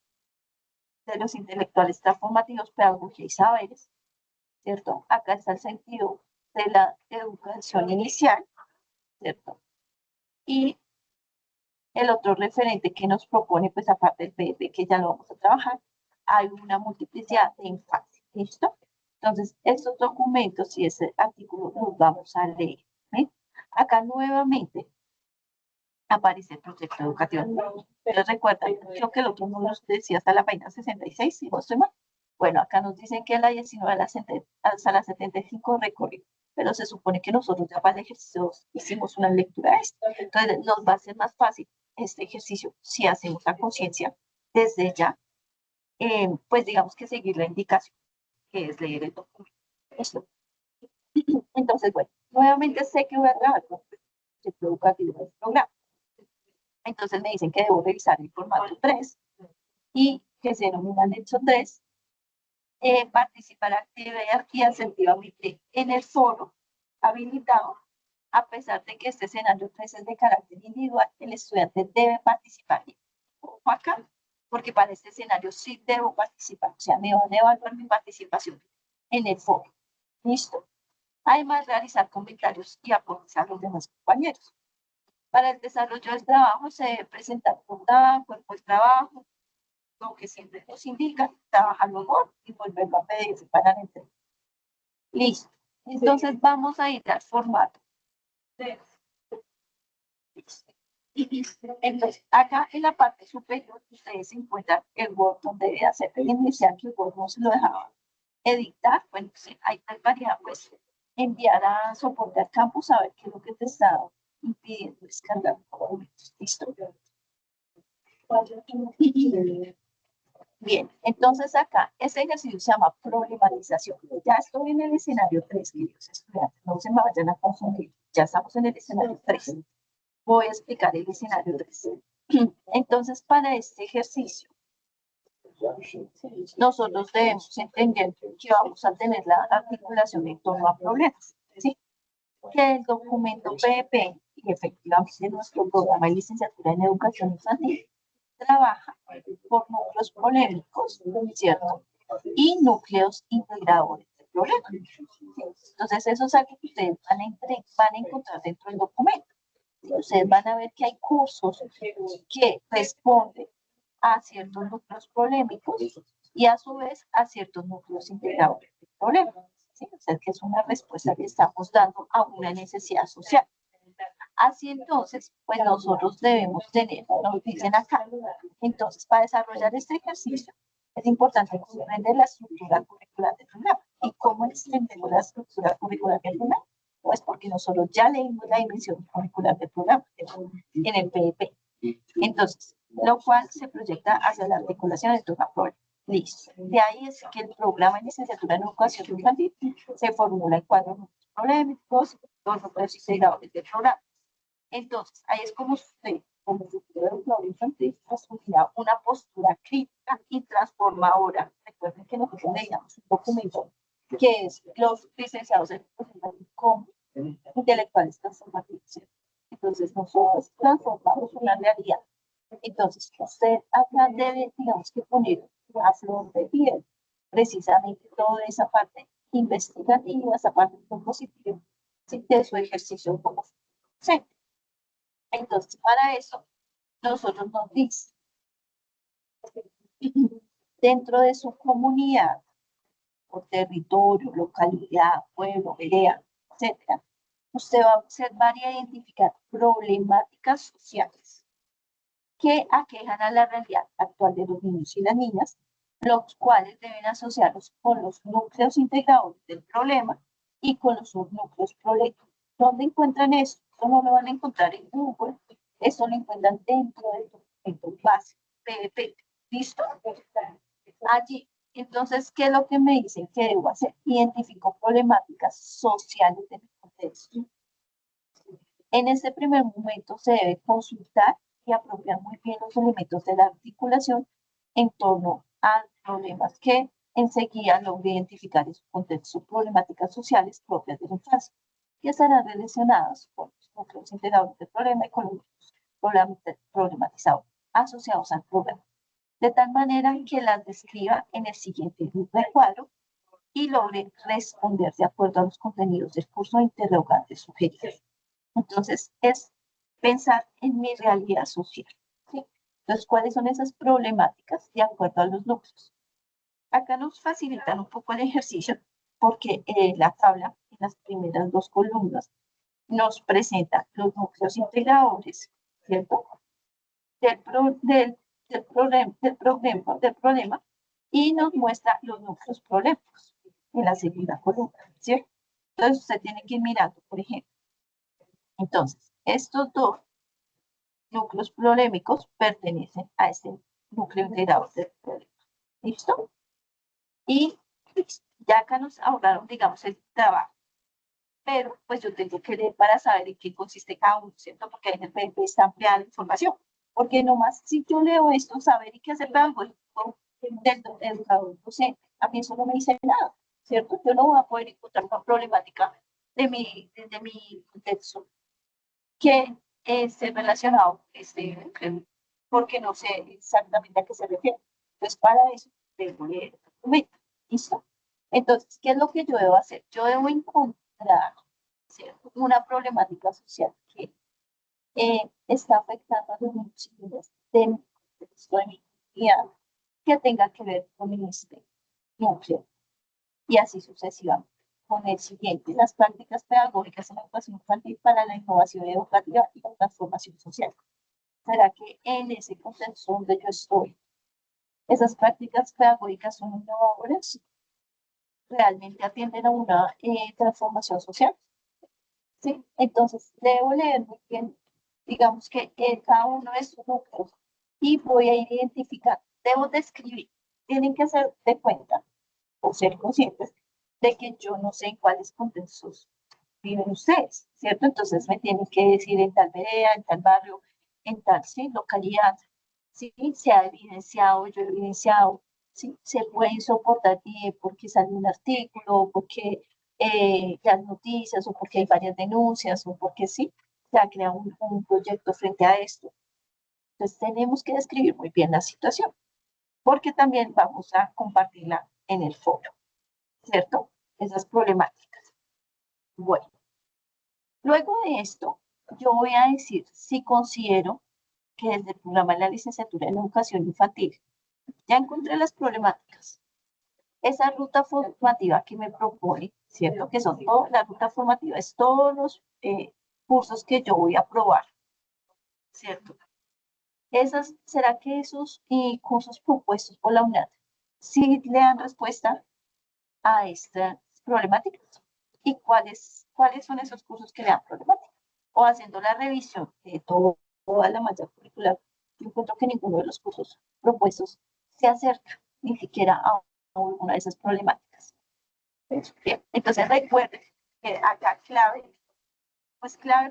de los intelectuales transformativos, pedagogía y saberes, ¿cierto? Acá está el sentido de la educación inicial, ¿cierto? Y el otro referente que nos propone, pues aparte del PDP, que ya lo vamos a trabajar, hay una multiplicidad de infancia, ¿listo? Entonces, estos documentos y ese artículo los vamos a leer, ¿sí? Acá nuevamente aparece el proyecto educativo. Pero recuerdan, creo que el otro no nos decía hasta la página 66, si no estoy mal. Bueno, acá nos dicen que la 19 hasta la 75 recorrió, pero se supone que nosotros ya para el ejercicio hicimos una lectura de esto. Entonces, nos va a ser más fácil este ejercicio si hacemos la conciencia desde ya, pues digamos que seguir la indicación, que es leer el documento. Eso. Entonces, bueno, nuevamente sé que voy a trabajar con el proyecto educativo del programa. Entonces me dicen que debo revisar el formato 3 y que se denomina anexo 3, participar activa y asertivamente en el foro habilitado. A pesar de que este escenario 3 es de carácter individual, el estudiante debe participar. Ojo acá, porque para este escenario sí debo participar, o sea, me van a evaluar mi participación en el foro. ¿Listo? Además, realizar comentarios y apoyar a los demás compañeros. Para el desarrollo del trabajo se debe presentar un cuerpo de trabajo, lo que siempre nos indica, trabajar luego y volverlo a pedir para la entrega. Listo. Entonces vamos a ir al formato. Entonces, acá en la parte superior ustedes encuentran el Word donde debe hacer el inicial, que el Word no se lo dejaba editar. Bueno, sí, hay tal variedad, pues enviar a soporte al campus a ver qué es lo que te está impidiendo descargar documentos. Listo. Bien, entonces acá, este ejercicio se llama problematización. Ya estoy en el escenario 3, queridos estudiantes, no se me vayan a confundir. Ya estamos en el escenario 3. Voy a explicar el escenario 3. Entonces, para este ejercicio, nosotros debemos entender que vamos a tener la articulación en torno a problemas, ¿sí? Que el documento PEP y efectivamente nuestro programa de licenciatura en educación infantil trabaja por núcleos polémicos, ¿cierto? Y núcleos integradores del problema. Entonces, eso es algo que ustedes van a encontrar dentro del documento. Ustedes van a ver que hay cursos que responden a ciertos núcleos polémicos y a su vez a ciertos núcleos integradores del problema. ¿Sí? O sea, que es una respuesta que estamos dando a una necesidad social. Así entonces, pues nosotros debemos tener, nos dicen acá, entonces para desarrollar este ejercicio es importante comprender la estructura curricular del programa. ¿Y cómo extendemos la estructura curricular del programa? Pues porque nosotros ya leímos la dimensión curricular del programa en el PEP. Entonces, lo cual se proyecta hacia la articulación de toda problema. Listo. De ahí es que el programa de licenciatura en educación infantil se formula en 4 núcleos polémicos, 2 núcleos integradores del programa. Entonces, ahí es como usted, como futuro educador infantil, asumirá una postura crítica y transformadora. Recuerden que nosotros leíamos un documento que es los licenciados en educación como intelectuales transformativos. Entonces, nosotros transformamos una realidad. Entonces, usted acá debe, digamos que poner a flor de piel precisamente toda esa parte investigativa, esa parte propositiva, de su ejercicio como docente. Entonces, para eso, nosotros nos dice, dentro de su comunidad, o territorio, localidad, pueblo, vereda, etc., usted va a observar y a identificar problemáticas sociales que aquejan a la realidad actual de los niños y las niñas, los cuales deben asociarlos con los núcleos integradores del problema y con los subnúcleos problemáticos. ¿Dónde encuentran eso? Eso no lo van a encontrar en Google, eso lo encuentran dentro del documento básico, PDP. ¿Listo? Allí. Entonces, ¿qué es lo que me dicen que debo hacer? Identifico problemáticas sociales del contexto. En este primer momento se debe consultar y apropiar muy bien los elementos de la articulación en torno a problemas que enseguida logra identificar en su contexto problemáticas sociales propias de la infancia, que estarán relacionadas con los núcleos integradores del problema y con los problematizados asociados al problema, de tal manera que las describa en el siguiente recuadro y logre responder de acuerdo a los contenidos del curso de interrogantes sugeridos. Entonces, es pensar en mi realidad social, ¿sí? Entonces, ¿cuáles son esas problemáticas de acuerdo a los núcleos? Acá nos facilitan un poco el ejercicio porque la tabla, en las primeras dos columnas, nos presenta los núcleos integradores, ¿cierto? Del problema y nos muestra los núcleos polémicos en la segunda columna, ¿cierto? Entonces, usted tiene que ir mirando, por ejemplo. Entonces, estos dos núcleos polémicos pertenecen a este núcleo integrador del problema. ¿Listo? Y ya acá nos ahorraron, digamos, el trabajo. Pero, pues yo tengo que leer para saber en qué consiste cada uno, ¿cierto? Porque ahí en el PDF está ampliada la información. Porque nomás si yo leo esto, saber y qué hacer algo del educador docente, a mí eso no me dice nada, ¿cierto? Yo no voy a poder encontrar una problemática de mi contexto que esté relacionado, porque no sé exactamente a qué se refiere. Entonces, para eso, debo leer el documento. ¿Listo? Entonces, ¿qué es lo que yo debo hacer? Yo debo encontrar, ¿cierto?, una problemática social que está afectando a los niños y niñas de mi contexto, de mi comunidad, que tenga que ver con este núcleo, y así sucesivamente. Con el siguiente, las prácticas pedagógicas en la educación infantil para la innovación educativa y la transformación social. ¿Será que en ese contexto donde yo estoy, esas prácticas pedagógicas son innovadoras? ¿Realmente atienden a una transformación social? ¿Sí? Entonces, debo leer muy bien, digamos que cada uno de sus núcleos y voy a ir identificando. Debo describir. Tienen que hacer de cuenta o ser conscientes de que yo no sé en cuáles contextos viven ustedes, ¿cierto? Entonces me tienen que decir en tal vereda, en tal barrio, en tal, ¿sí?, localidad, ¿sí? Se ha evidenciado, yo he evidenciado, ¿sí? Se puede soportar porque sale un artículo, porque las noticias, o porque hay varias denuncias, o porque sí, se ha creado un proyecto frente a esto. Entonces tenemos que describir muy bien la situación, porque también vamos a compartirla en el foro, ¿cierto? Esas problemáticas. Bueno, luego de esto, yo voy a decir si considero que desde el programa de la licenciatura en educación infantil ya encontré las problemáticas. Esa ruta formativa que me propone, ¿cierto? Que son todas, la ruta formativa es todos los cursos que yo voy a probar, ¿cierto? ¿Será que esos cursos propuestos por la UNAD sí le dan respuesta a estas problemáticas? ¿Y cuáles son esos cursos que le dan problemáticas? O haciendo la revisión de toda la malla curricular, yo encuentro que ninguno de los cursos propuestos se acerca ni siquiera a alguna de esas problemáticas. Bien, entonces recuerden que acá clave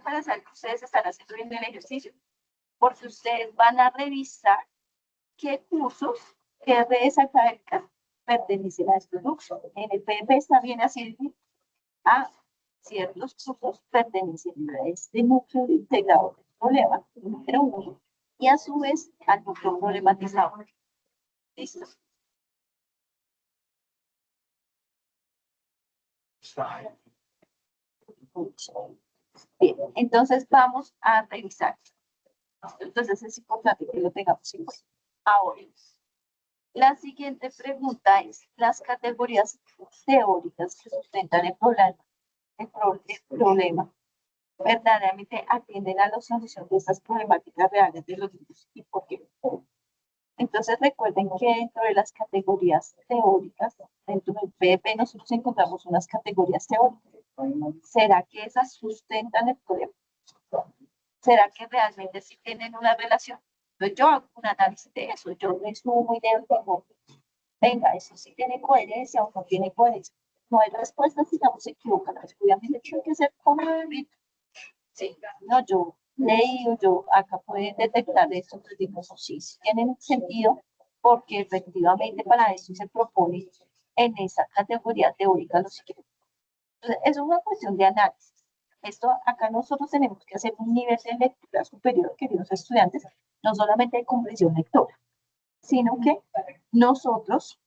para saber que ustedes están haciendo bien el ejercicio, porque ustedes van a revisar qué cursos, qué redes académicas pertenecen a estos núcleos. En el PMP está bien así, ciertos cursos pertenecen a este núcleo integrado del problema, número uno, y a su vez al núcleo problematizado. ¿Listo? Bien, entonces vamos a revisar. Entonces es importante que lo tengamos en cuenta. Ahora, la siguiente pregunta es, las categorías teóricas que sustentan el problema verdaderamente atienden a la solución de estas problemáticas reales de los niños y por qué. Entonces recuerden que dentro de las categorías teóricas, dentro del PEP, nosotros encontramos unas categorías teóricas. ¿Será que esas sustentan el problema? ¿Será que realmente sí tienen una relación? Entonces yo hago un análisis de eso, yo resumo y digo, venga, eso sí tiene coherencia o no tiene coherencia. No hay respuestas, digamos, equivocadas. Obviamente tiene que ser como sí, no, yo leí o yo acá pueden detectar esto, entonces digo, sí, sí tienen sentido, porque efectivamente para eso se propone en esa categoría teórica lo siguiente. Entonces, es una cuestión de análisis. Esto acá nosotros tenemos que hacer un nivel de lectura superior, queridos estudiantes, no solamente de comprensión lectora, sino que nosotros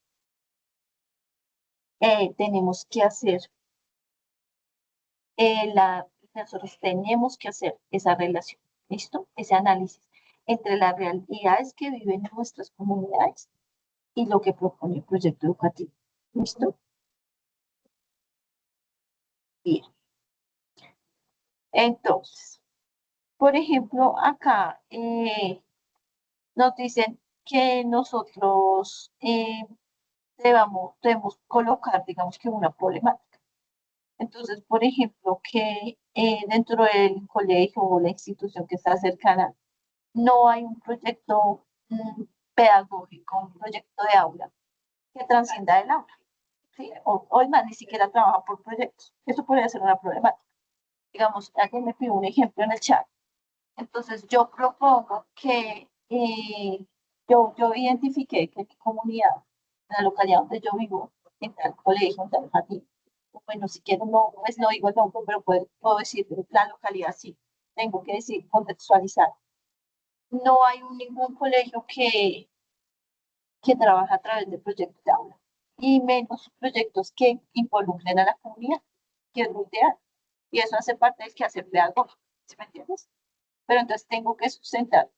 tenemos que hacer nosotros tenemos que hacer esa relación, ¿listo? Ese análisis entre las realidades que viven nuestras comunidades y lo que propone el proyecto educativo, ¿listo? Bien. Entonces, por ejemplo, acá nos dicen que nosotros debemos colocar, digamos que una problemática. Entonces, por ejemplo, que dentro del colegio o la institución que está cercana no hay un proyecto pedagógico, un proyecto de aula que transcienda el aula, ¿sí? O es más, ni siquiera trabaja por proyectos. Eso podría ser una problemática. Digamos, alguien me pidió un ejemplo en el chat. Entonces, yo propongo que yo identifiqué que mi comunidad, en la localidad donde yo vivo, en tal colegio, en tal jardín, bueno, si quiero, no, pues no digo el nombre, pero puedo decir la localidad, sí. Tengo que decir, contextualizar. No hay ningún colegio que trabaja a través de proyectos de aula, y menos proyectos que involucren a la comunidad, que es lo ideal. Y eso hace parte del quehacer pedagógico, ¿sí me entiendes? Pero entonces tengo que sustentar.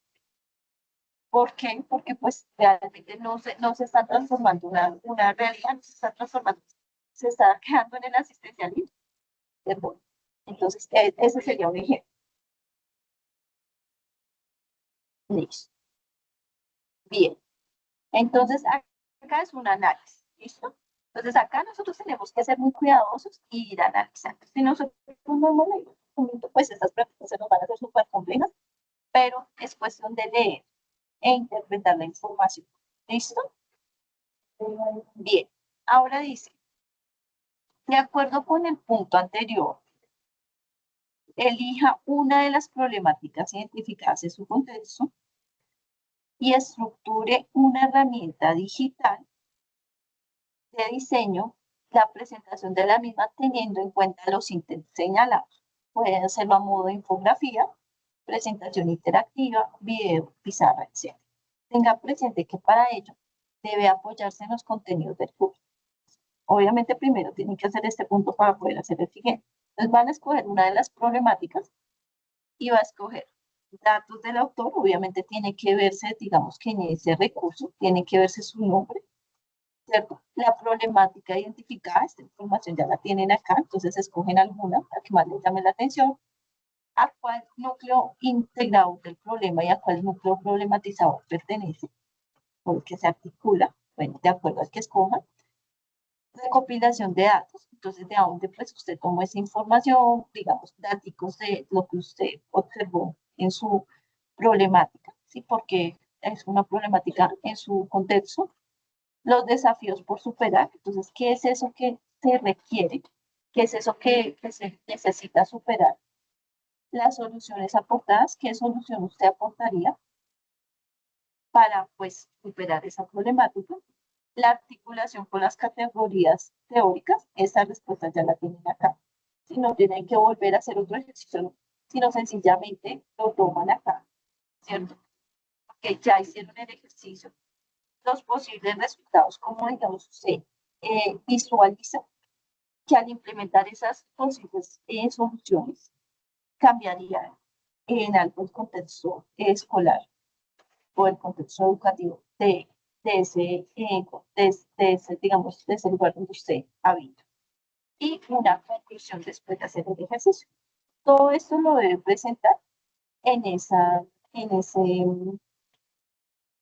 ¿Por qué? Porque pues realmente no se está transformando una realidad, no se está transformando, se está quedando en el asistencialismo, ¿cierto? Entonces, ese sería un ejemplo. Listo. Bien. Entonces, acá es un análisis, ¿listo? Entonces, acá nosotros tenemos que ser muy cuidadosos y ir analizando. Si nosotros no hemos leído el documento, pues estas prácticas se nos van a hacer súper complejas, pero es cuestión de leer e interpretar la información. ¿Listo? Bien. Ahora dice, de acuerdo con el punto anterior, elija una de las problemáticas identificadas en su contexto y estructure una herramienta digital de diseño, la presentación de la misma teniendo en cuenta los ítems señalados. Pueden hacerlo a modo de infografía, presentación interactiva, video, pizarra, etc. Tenga presente que para ello debe apoyarse en los contenidos del curso. Obviamente primero tienen que hacer este punto para poder hacer el siguiente. Entonces van a escoger una de las problemáticas y va a escoger datos del autor. Obviamente tiene que verse, digamos que en ese recurso, tiene que verse su nombre, ¿cierto? La problemática identificada, esta información ya la tienen acá, entonces escogen alguna, la que más les llame la atención, a cuál núcleo integrado del problema y a cuál núcleo problematizador pertenece, o el que se articula, bueno, de acuerdo al que escojan. Recopilación de datos, entonces de dónde pues usted tomó esa información, digamos, datos de lo que usted observó en su problemática, ¿sí? Porque es una problemática en su contexto. Los desafíos por superar, entonces, ¿qué es eso que se requiere? ¿Qué es eso que se necesita superar? Las soluciones aportadas, ¿qué solución usted aportaría para, pues, superar esa problemática? La articulación con las categorías teóricas, esa respuesta ya la tienen acá. Si no tienen que volver a hacer otro ejercicio, sino sencillamente lo toman acá, ¿cierto? Que ya hicieron el ejercicio. Los posibles resultados, como digamos usted visualiza que al implementar esas posibles soluciones cambiaría en algo el contexto escolar o el contexto educativo digamos, de ese lugar donde usted habita. Y una conclusión después de hacer el ejercicio. Todo esto lo debe presentar en esa, en ese,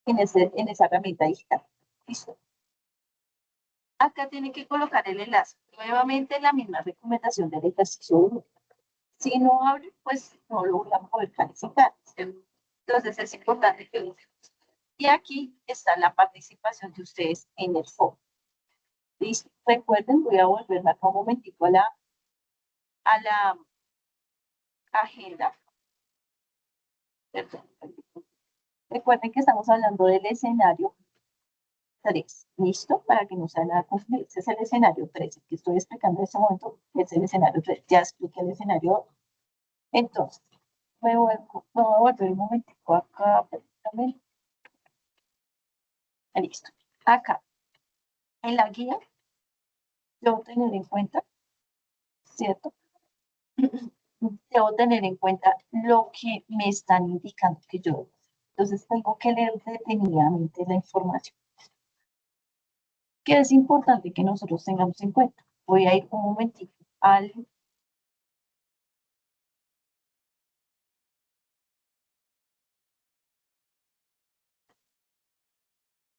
en esa herramienta digital. ¿Listo? Acá tienen que colocar el enlace. Nuevamente la misma recomendación del ejercicio 1. Si no abre, pues no lo voy a poder calificar. Entonces es importante que lo usemos. Y aquí está la participación de ustedes en el foro. ¿Listo? Recuerden, voy a volverme acá un momentico a la agenda. Perdón. Recuerden que estamos hablando del escenario 3. ¿Listo? Para que no sea nada confundido. Este es el escenario 3, el que estoy explicando en este momento es el escenario 3. Ya expliqué el escenario 2. Entonces, me voy a volver un momentico acá, permítame. Listo. Acá, en la guía, debo tener en cuenta, ¿cierto? Debo tener en cuenta lo que me están indicando que yo debo hacer. Entonces, tengo que leer detenidamente la información. Que es importante que nosotros tengamos en cuenta. Voy a ir un momentito al...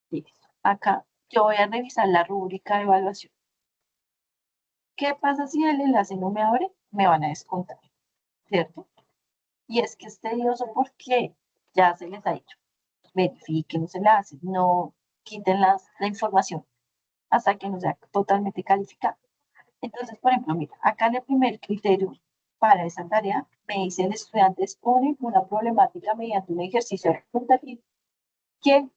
Listo. Acá yo voy a revisar la rúbrica de evaluación. ¿Qué pasa si el enlace no me abre? Me van a descontar, ¿cierto? Y es que es tedioso porque ya se les ha dicho, verifiquen los enlaces, no quiten la información hasta que no sea totalmente calificado. Entonces, por ejemplo, mira, acá en el primer criterio para esa tarea me dice el estudiante expone una problemática mediante un ejercicio representativo que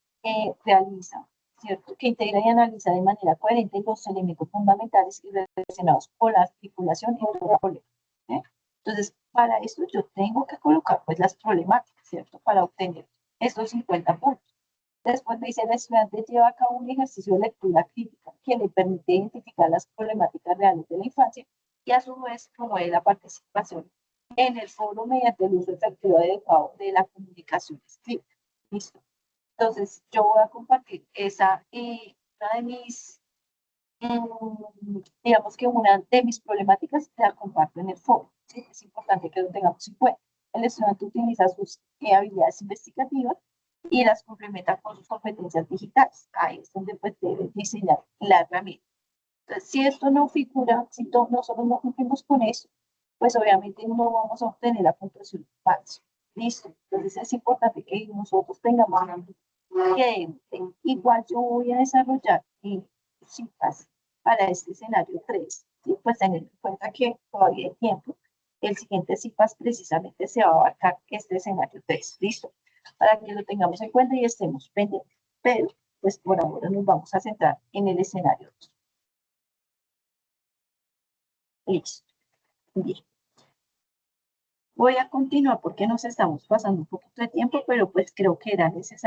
realiza, ¿cierto? Que integra y analiza de manera coherente los elementos fundamentales y relacionados con la articulación y el problema. ¿Eh? Entonces, para esto yo tengo que colocar pues las problemáticas, ¿cierto? Para obtener estos 50 puntos. Después dice, el estudiante lleva a cabo un ejercicio de lectura crítica que le permite identificar las problemáticas reales de la infancia y a su vez promueve la participación en el foro mediante el uso efectivo adecuado de la comunicación escrita. ¿Listo? Entonces, yo voy a compartir esa, una de mis, digamos que una de mis problemáticas la comparto en el foro. ¿Sí? Es importante que lo tengamos en cuenta. El estudiante utiliza sus habilidades investigativas y las complementa con sus competencias digitales. Ahí es donde pues debe diseñar la herramienta. Entonces, si esto no figura, si nosotros no cumplimos con eso, pues obviamente no vamos a obtener la puntuación máxima. Listo. Entonces es importante que nosotros tengamos que igual yo voy a desarrollar citas para este escenario 3, ¿sí? Pues teniendo en cuenta que todavía hay tiempo, el siguiente CIPAS precisamente se va a abarcar este escenario 3, ¿listo? Para que lo tengamos en cuenta y estemos pendientes. Pero, pues por ahora nos vamos a centrar en el escenario 2. Listo. Bien. Voy a continuar porque nos estamos pasando un poquito de tiempo, pero pues creo que era necesario